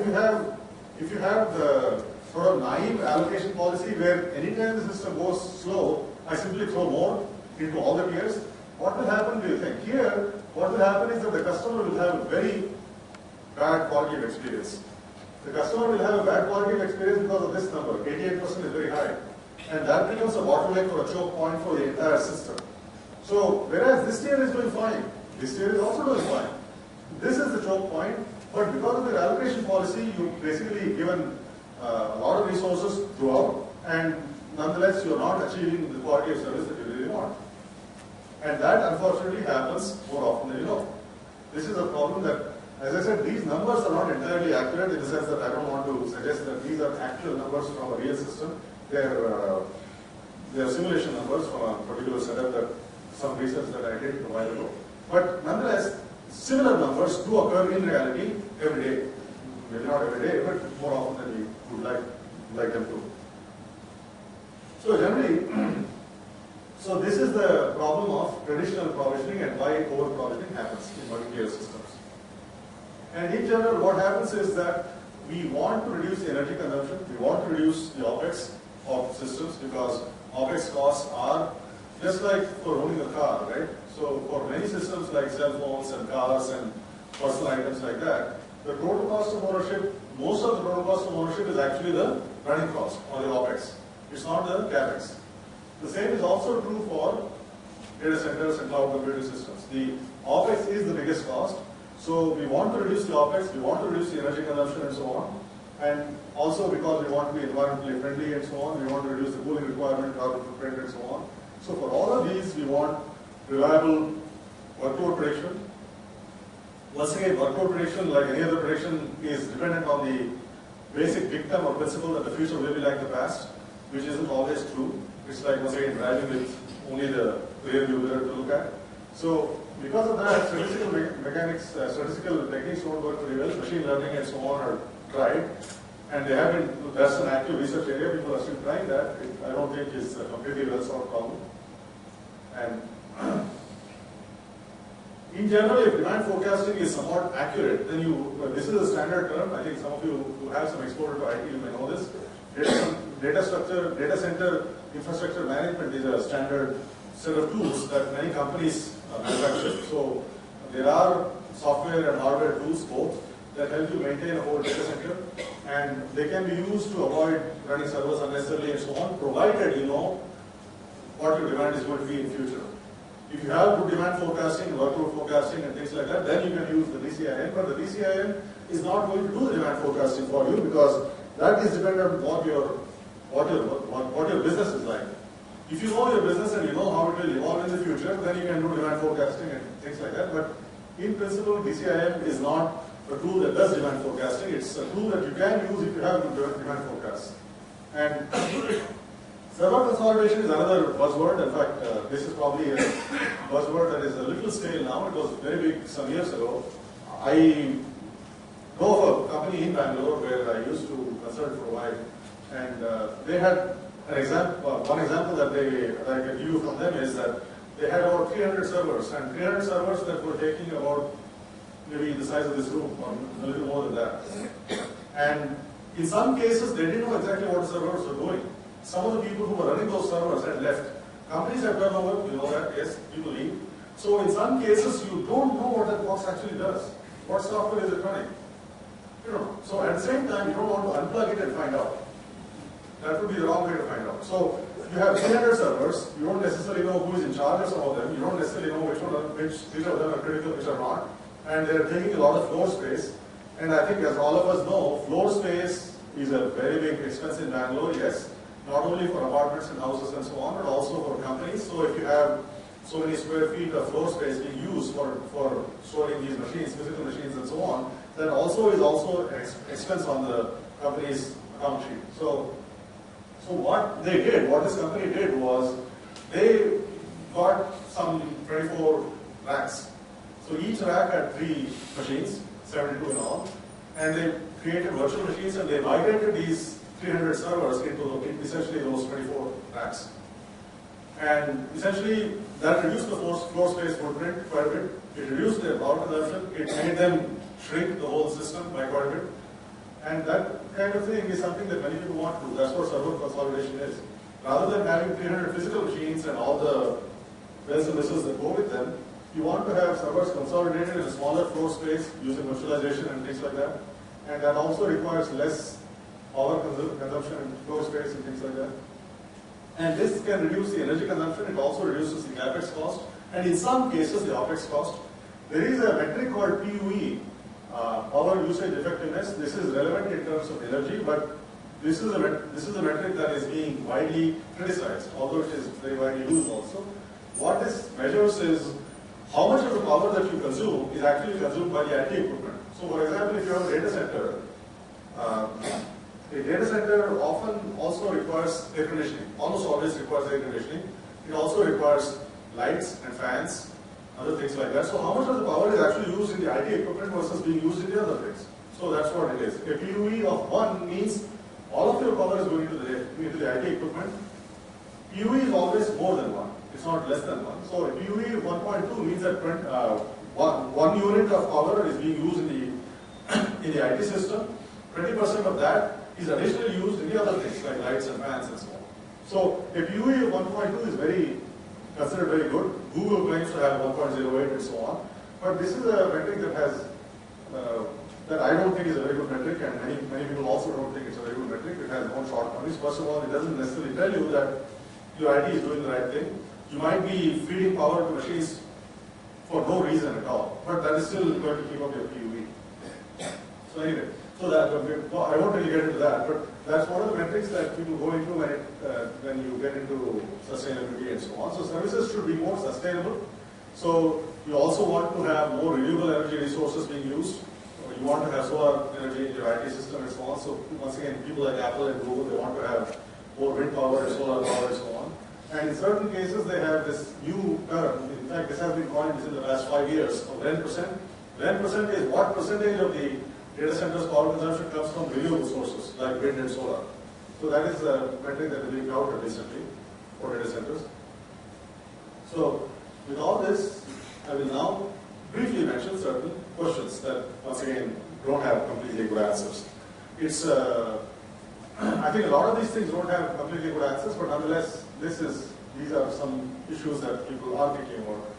if you have the sort of naive allocation policy where anytime the system goes slow, I simply throw more into all the tiers, what will happen, do you think? Here, what will happen is that the customer will have a very bad quality of experience. The customer will have a bad quality of experience because of this number. 88% is very high. And that becomes a bottleneck or a choke point for the entire system. So, whereas this tier is doing fine, this tier is also doing fine. This is the choke point, but because of your allocation policy, you've basically given a lot of resources throughout, and nonetheless, you're not achieving the quality of service that you really want. And that, unfortunately, happens more often than you know. This is a problem that, as I said, these numbers are not entirely accurate in the sense that I don't want to suggest that these are actual numbers from a real system. They're simulation numbers from a particular setup that some research that I did a while ago. But nonetheless, similar numbers do occur in reality every day. Maybe not every day, but more often than we would like them to. So generally, so this is the problem of traditional provisioning and why over-provisioning happens in multi-tier systems. And in general, what happens is that we want to reduce the energy consumption, we want to reduce the OPEX of systems because OPEX costs are just like for owning a car, right? So for many systems like cell phones and cars and personal items like that, the total cost of ownership, most of the total cost of ownership is actually the running cost or the OPEX. It's not the CAPEX. The same is also true for data centers and cloud computing systems. The OPEX is the biggest cost. So we want to reduce the OPEX, we want to reduce the energy consumption and so on. And also because we want to be environmentally friendly and so on, we want to reduce the cooling requirement, carbon footprint and so on. So for all of these, we want reliable workload prediction. Once again, workload prediction, like any other prediction, is dependent on the basic dictum or principle that the future will be like the past, which isn't always true. It's like, once again, driving with only the rear view mirror to look at. So because of that, statistical mechanics, statistical techniques don't work very well. Machine learning and so on are tried. And they haven't, that's an active research area. People are still trying that. I don't think it's a completely well-solved problem. And in general, if demand forecasting is somewhat accurate, then this is a standard term. I think some of you who have some exposure to IT, you may know this. Data center infrastructure management is a standard set of tools that many companies manufacture. So there are software and hardware tools both that help you maintain a whole data center, and they can be used to avoid running servers unnecessarily and so on, provided you know what your demand is going to be in future. If you have good demand forecasting, workload forecasting and things like that, then you can use the DCIM, but the DCIM is not going to do the demand forecasting for you because that is dependent on what your business is like. If you know your business and you know how it will evolve in the future, then you can do demand forecasting and things like that. But in principle, DCIM is not a tool that does demand forecasting. It's a tool that you can use if you have good demand forecasts. And server consolidation is another buzzword. In fact, this is probably a buzzword that is a little stale now. It was very big some years ago. I know of a company in Bangalore where I used to consult for a while, and they had an example. One example that I can give you from them is that they had about 300 servers, and 300 servers that were taking about maybe the size of this room, or a little more than that. And in some cases, they didn't know exactly what the servers were doing. Some of the people who were running those servers had left. Companies have turnover, you know that, yes, people leave. So in some cases, you don't know what that box actually does. What software is it running? You don't know. So at the same time, you don't want to unplug it and find out. That would be the wrong way to find out. So you have 300 servers, you don't necessarily know who is in charge of some of them, you don't necessarily know which of them are critical, which are not, and they're taking a lot of floor space. And I think, as all of us know, floor space is a very big expense in Bangalore, yes, not only for apartments and houses and so on, but also for companies. So if you have so many square feet of floor space being used for storing these machines, physical machines and so on, that also is also an expense on the company's account sheet. So what they did, what this company did was, they got some 24 racks. So each rack had 3 machines, 72 in all, and they created virtual machines and they migrated these 300 servers into essentially those 24 racks. And essentially that reduced the floor space footprint quite a bit. It reduced their power consumption. It made them shrink the whole system by quite a bit. And that kind of thing is something that many people want to do. That's what server consolidation is. Rather than having 300 physical machines and all the bells and whistles that go with them, you want to have servers consolidated in a smaller floor space using virtualization and things like that. And that also requires less power consumption and floor space and things like that. And this can reduce the energy consumption. It also reduces the capex cost, and in some cases the opex cost. There is a metric called PUE, power usage effectiveness. This is relevant in terms of energy, but this is a metric that is being widely criticized, although it is very widely used also. What this measures is how much of the power that you consume is actually consumed by the IT equipment. So, for example, if you have a data center often also requires air conditioning, almost always requires air conditioning. It also requires lights and fans, other things like that. So how much of the power is actually used in the IT equipment versus being used in the other things? So that's what it is. A PUE of 1 means all of your power is going into the IT equipment. PUE is always more than 1. It's not less than 1. So a PUE of 1.2 means that one unit of power is being used in the IT system. 20% of that is additionally used in the other things like lights and fans and so on. So a PUE of 1.2 is considered very good. Google claims to have 1.08 and so on. But this is a metric that has that I don't think is a very good metric, and many people also don't think it's a very good metric. It has no shortcomings. First of all, it doesn't necessarily tell you that your IT is doing the right thing. You might be feeding power to machines for no reason at all, but that is still going to keep up your PUE. So anyway, so that I won't really get into that, but that's one of the metrics that people go into when you get into sustainability and so on. So services should be more sustainable. So you also want to have more renewable energy resources being used. You want to have solar energy in your IT system and so on. So once again, people like Apple and Google, they want to have more wind power and solar power and so on. And in certain cases, they have this new term. In fact, this has been coined within the last 5 years of REN%. REN% is what percentage of the data center's power consumption comes from renewable sources like wind and solar. So that is a metric that is being touted recently for data centers. So with all this, I will now briefly mention certain questions that, once again, don't have completely good answers. It's, I think a lot of these things don't have completely good answers, but nonetheless, these are some issues that people are thinking about.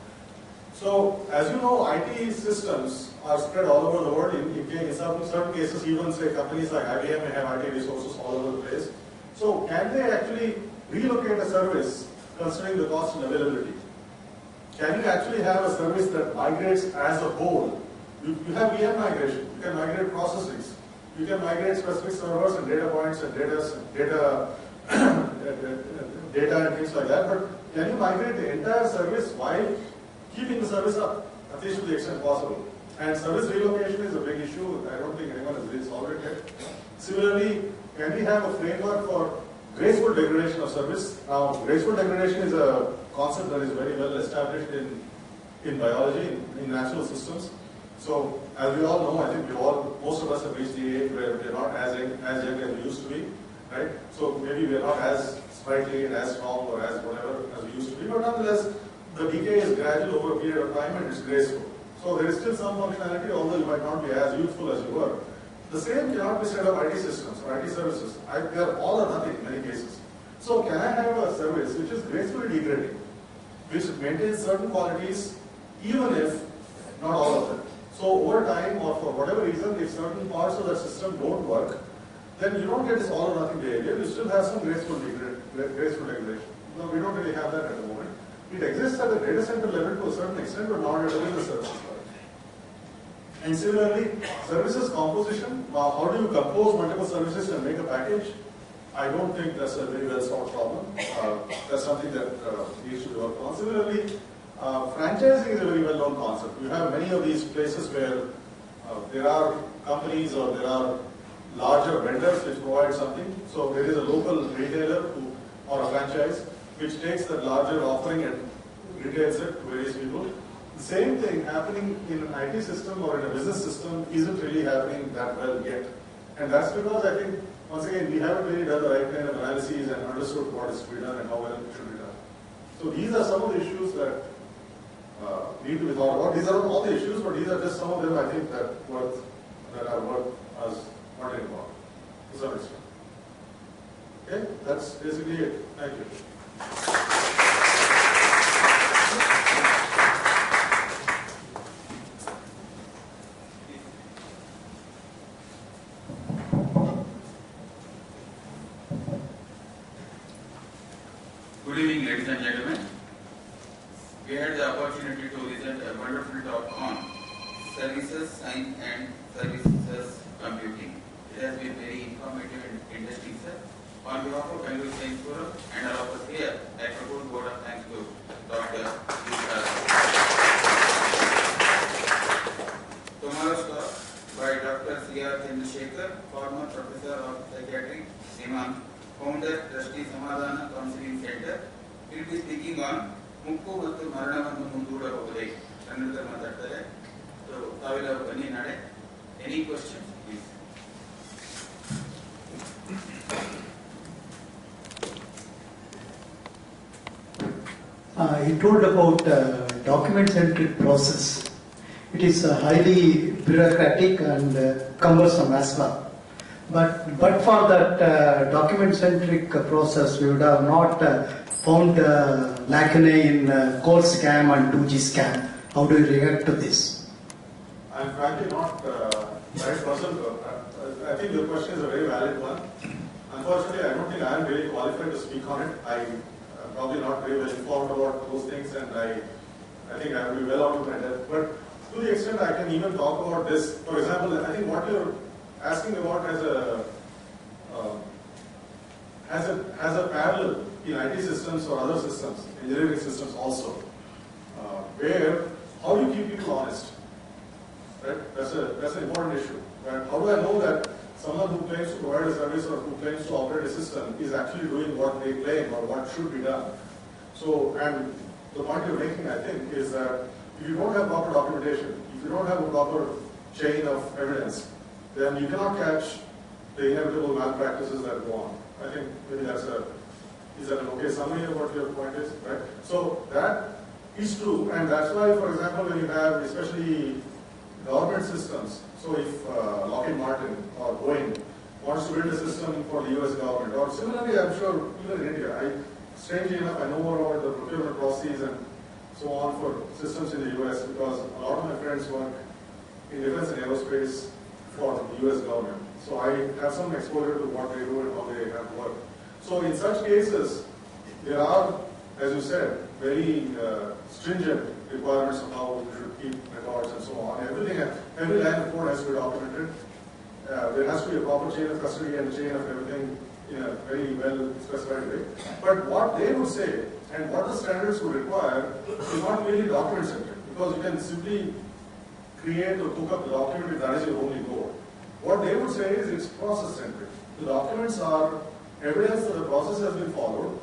So, as you know, IT systems are spread all over the world. In certain cases, even say companies like IBM may have IT resources all over the place. So, can they actually relocate a service considering the cost and availability? Can you actually have a service that migrates as a whole? You have VM migration. You can migrate processes. You can migrate specific servers and data points and data and things like that. But can you migrate the entire service while keeping the service up, at least to the extent possible? And service relocation is a big issue. I don't think anyone has really solved it yet. Similarly, can we have a framework for graceful degradation of service? Now, graceful degradation is a concept that is very well established in biology, in natural systems. So, as we all know, I think most of us have reached the age where we're not as young as we used to be, right? So maybe we're not as sprightly and as strong or as whatever as we used to be, but nonetheless, the decay is gradual over a period of time and it's graceful. So there is still some functionality, although you might not be as youthful as you were. The same cannot be said of IT systems or IT services. They are all or nothing in many cases. So can I have a service which is gracefully degrading, which maintains certain qualities, even if not all of them? So over time, or for whatever reason, if certain parts of the system don't work, then you don't get this all or nothing behavior. You still have some graceful degradation. No, we don't really have that at the moment. It exists at the data center level to a certain extent, but not at the business services level. And similarly, services composition. How do you compose multiple services and make a package? I don't think that's a very well solved problem. That's something that needs to be worked on. Similarly, Franchising is a very well-known concept. You have many of these places where there are companies or there are larger vendors which provide something. So there is a local retailer or a franchise which takes that larger offering and retails it to various people. The same thing happening in an IT system or in a business system isn't really happening that well yet. And that's because I think, once again, we haven't really done the right kind of analyses and understood what is to be done and how well it should be done. So these are some of the issues that need to be thought about. These are not all the issues, but these are just some of them I think that are worth us wondering about to some extent. Okay, that's basically it. Thank you. Good evening, ladies and gentlemen. We had the opportunity to listen to a wonderful talk on services, science and services computing. It has been very informative and interesting, sir. On behalf of Bangalore Science Forum and all of us here, I propose vote of thanks to Dr. Shrisha Rao. Tomorrow's talk by Dr. C.R. Chandrasekhar, former professor of psychiatry, Simon, founder, Trustee Samadhana Counseling Center, will be speaking on ಮುಕ್ಕು ಮತ್ತು ಮರಣವನ್ನು ಮುಂದೂಡಬಹುದೇ ಕನ್ನಡದಲ್ಲಿ ಮಾತಾಡ್ತಾರೆ. So ತಾವೆಲ್ಲ ಬನ್ನಿ ನಾಳೆ. Any questions please. He told about document-centric process. It is highly bureaucratic and cumbersome as well. But for that document-centric process, we would have not found lacunae in code scam and 2G scam. How do you react to this? I'm frankly not the right person. I think your question is a very valid one. Unfortunately, I don't think I am really qualified to speak on it. I'm probably not very well informed about those things, and I think I will be well out of my depth. But to the extent I can even talk about this, for example, I think what you're asking about has a parallel in IT systems or other systems, engineering systems also, where how do you keep people honest? Right? That's an important issue. Right? How do I know that someone who claims to provide a service or who claims to operate a system is actually doing what they claim or what should be done? So, and the point you're making, I think, is that if you don't have proper documentation, if you don't have a proper chain of evidence, then you cannot catch the inevitable malpractices that go on. I think maybe is that an okay summary of what your point is, right? So that is true, and that's why, for example, when you have especially government systems, so if Lockheed Martin or Boeing wants to build a system for the US government, or similarly, I'm sure even in India, strangely enough, I know more about the procurement processes and so on for systems in the US because a lot of my friends work in defense and aerospace for the US government. So I have some exposure to what they do and how they have worked. So in such cases, there are, as you said, very stringent requirements of how you should keep records and so on. Every line of code has to be documented. There has to be a proper chain of custody and chain of everything in a very well specified way. But what they would say and what the standards would require is not really document centric, because you can simply create or cook up the document if that is your only goal. What they would say is it's process centric. The documents are evidence that the process has been followed,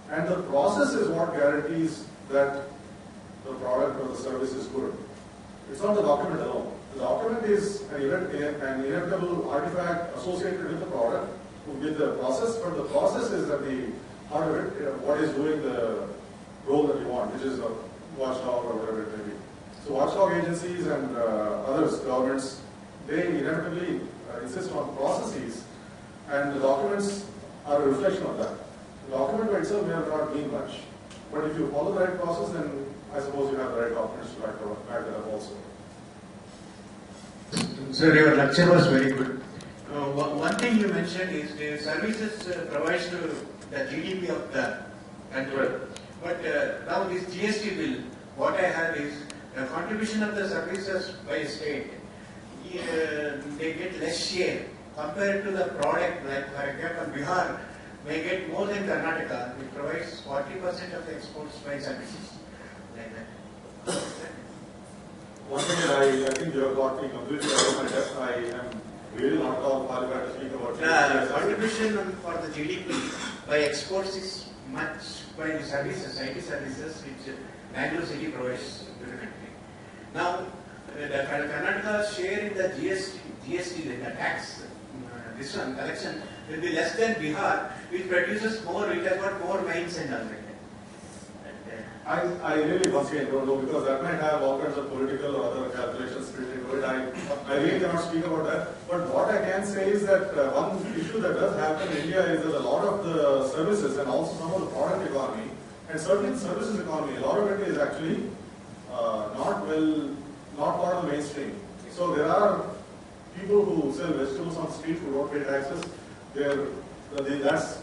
and the process is what guarantees that the product or the service is good. It's not the document alone. The document is an inevitable artifact associated with the product, with the process, but the process is at the heart of it, what is doing the role that you want, which is a watchdog or whatever it may be. So watchdog agencies and others, governments, they inevitably insist on processes, and the documents are a reflection of that. The document by itself may have not been much, but if you follow the right process, then I suppose you have the right documents to back that up also. Sir, your lecture was very good. One thing you mentioned is the services provides to the GDP of the country. But now this GST bill, what I have is the contribution of the services by state. They get less share compared to the product. Like for example, Bihar may get more than Karnataka, which provides 40% of the exports by services. Like that. I think you have got me completely out of my depth. I am really not at all qualified to speak about The contribution for the GDP by exports is much by the services, IT services, which Bangalore city provides to the country. Now, the Karnataka share in the GST, the tax, this one, collection, will be less than Bihar, which produces more, it has got more mines and all that. I really once again don't know, because that might have all kinds of political or other calculations built into it. I really cannot speak about that. But what I can say is that one issue that does happen in India is that a lot of the services and also some of the product economy, and certainly the services economy, a lot of it is actually not part of the mainstream. So there are people who sell vegetables on the street who don't pay taxes. It's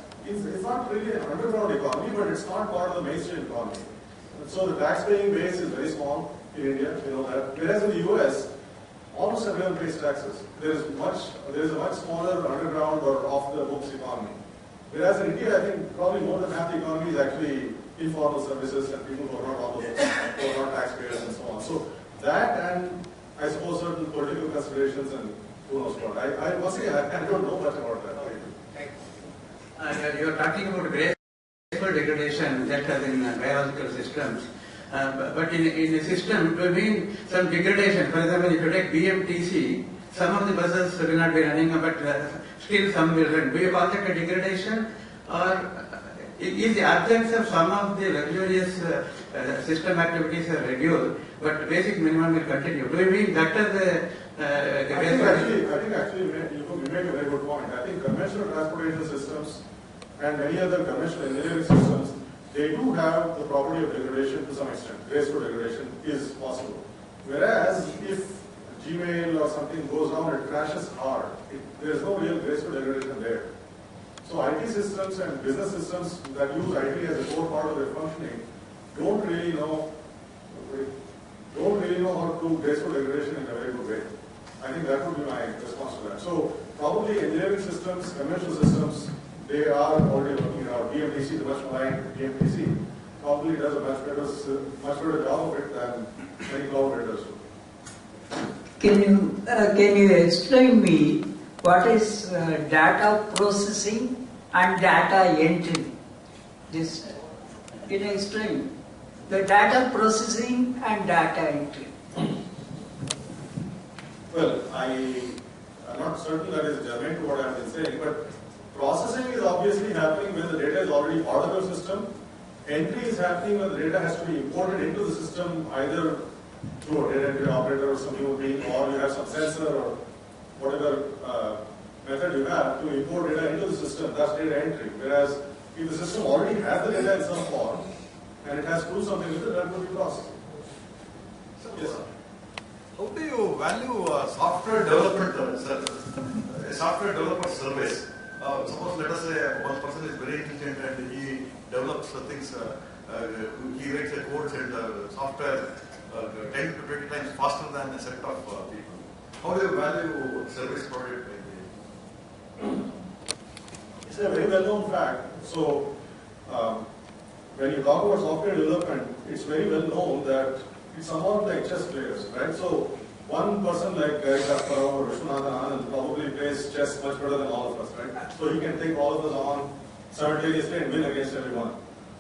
not really an underground economy, but it's not part of the mainstream economy. So the tax-paying base is very small in India, you know that. Whereas in the US, almost everyone pays taxes. There is a much smaller underground or off-the-books economy. Whereas in India, I think probably more than half the economy is actually informal services and people who are not on the books, who are not taxpayers and so on. So that, and I suppose certain political considerations and who knows what. I must say, I don't know much about that. You are talking about graceful degradation that is in biological systems. But in a system, we mean some degradation. For example, if you take BMTC, some of the buses will not be running, but still some will run. Do you call that a degradation? Or is the absence of some of the luxurious system activities are reduced, but basic minimum will continue? Do you mean that is the I think actually you make a very good point. I think conventional transportation systems and many other conventional engineering systems, they do have the property of degradation to some extent. Graceful degradation is possible. Whereas if Gmail or something goes down, it crashes hard. There is no real graceful degradation there. So IT systems and business systems that use IT as a core part of their functioning don't really know how to do graceful degradation in a very good way. I think that would be my response to that. So probably engineering systems, conventional systems, they are already working out. BMTC, the much maligned BMTC, probably does a much better job of it than many cloud vendors do. Can you explain me what is data processing and data entry? Just can you explain the data processing and data entry? Well, I'm not certain that is germane to what I've been saying, but processing is obviously happening when the data is already part of your system. Entry is happening when the data has to be imported into the system, either through a data entry operator or some human being, or you have some sensor or whatever method you have to import data into the system. That's data entry. Whereas if the system already has the data in some form and it has to do something with it, that would be processing. Yes, sir. How do you value software development service? A software developer service. Suppose let us say one person is very intelligent and he develops things, he writes a code and software 10 to 20 times faster than a set of people. How do you value service product? It's a very well-known fact. So when you talk about software development, it's very well known that it's somewhat like chess players, right? So one person like Gary Kasparov or Vishwanathan Anand probably plays chess much better than all of us, right? So he can take all of us on simultaneously and win against everyone.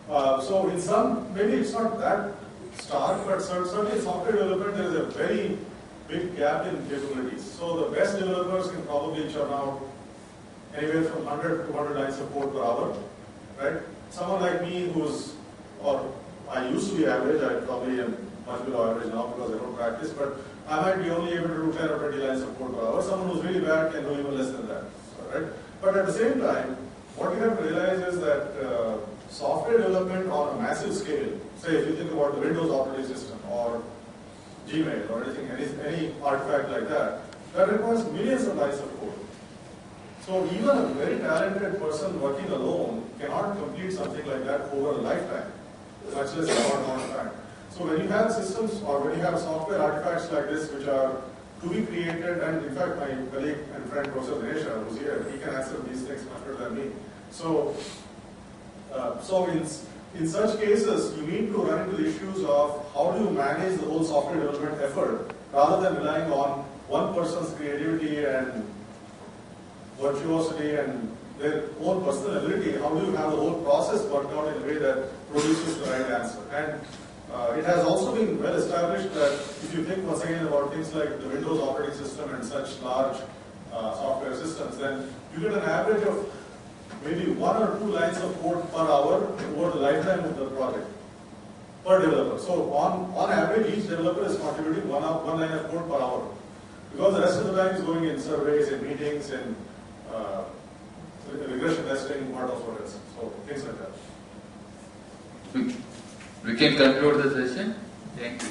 So in some, maybe it's not that stark, but certainly in software development there is a very big gap in capabilities. So the best developers can probably churn out anywhere from 100 to 200 lines of code per hour, right? Someone like me or I used to be average, I probably am much below average now because I don't practice, but I might be only able to do 10 or 20 lines of code per hour. Someone who's really bad can do even less than that, right? But at the same time, what you have to realize is that software development on a massive scale, say if you think about the Windows operating system or Gmail or anything, any artifact like that, that requires millions of lines of code. So even a very talented person working alone cannot complete something like that over a lifetime, much less a short amount of time. So when you have systems or when you have software artifacts like this which are to be created, and in fact my colleague and friend Professor Dinesha, who's here, he can answer these things much better than me. So in such cases, you need to run into the issues of how do you manage the whole software development effort rather than relying on one person's creativity and virtuosity and their own personal ability, how do you have the whole process worked out in a way that produces the right answer? And it has also been well established that if you think once again about things like the Windows operating system and such large software systems, then you get an average of maybe 1 or 2 lines of code per hour over the lifetime of the project per developer. So on average, each developer is contributing one line of code per hour, because the rest of the time is going in surveys, in meetings, in regression testing, what else. So things like that. We can conclude the session. Thank you.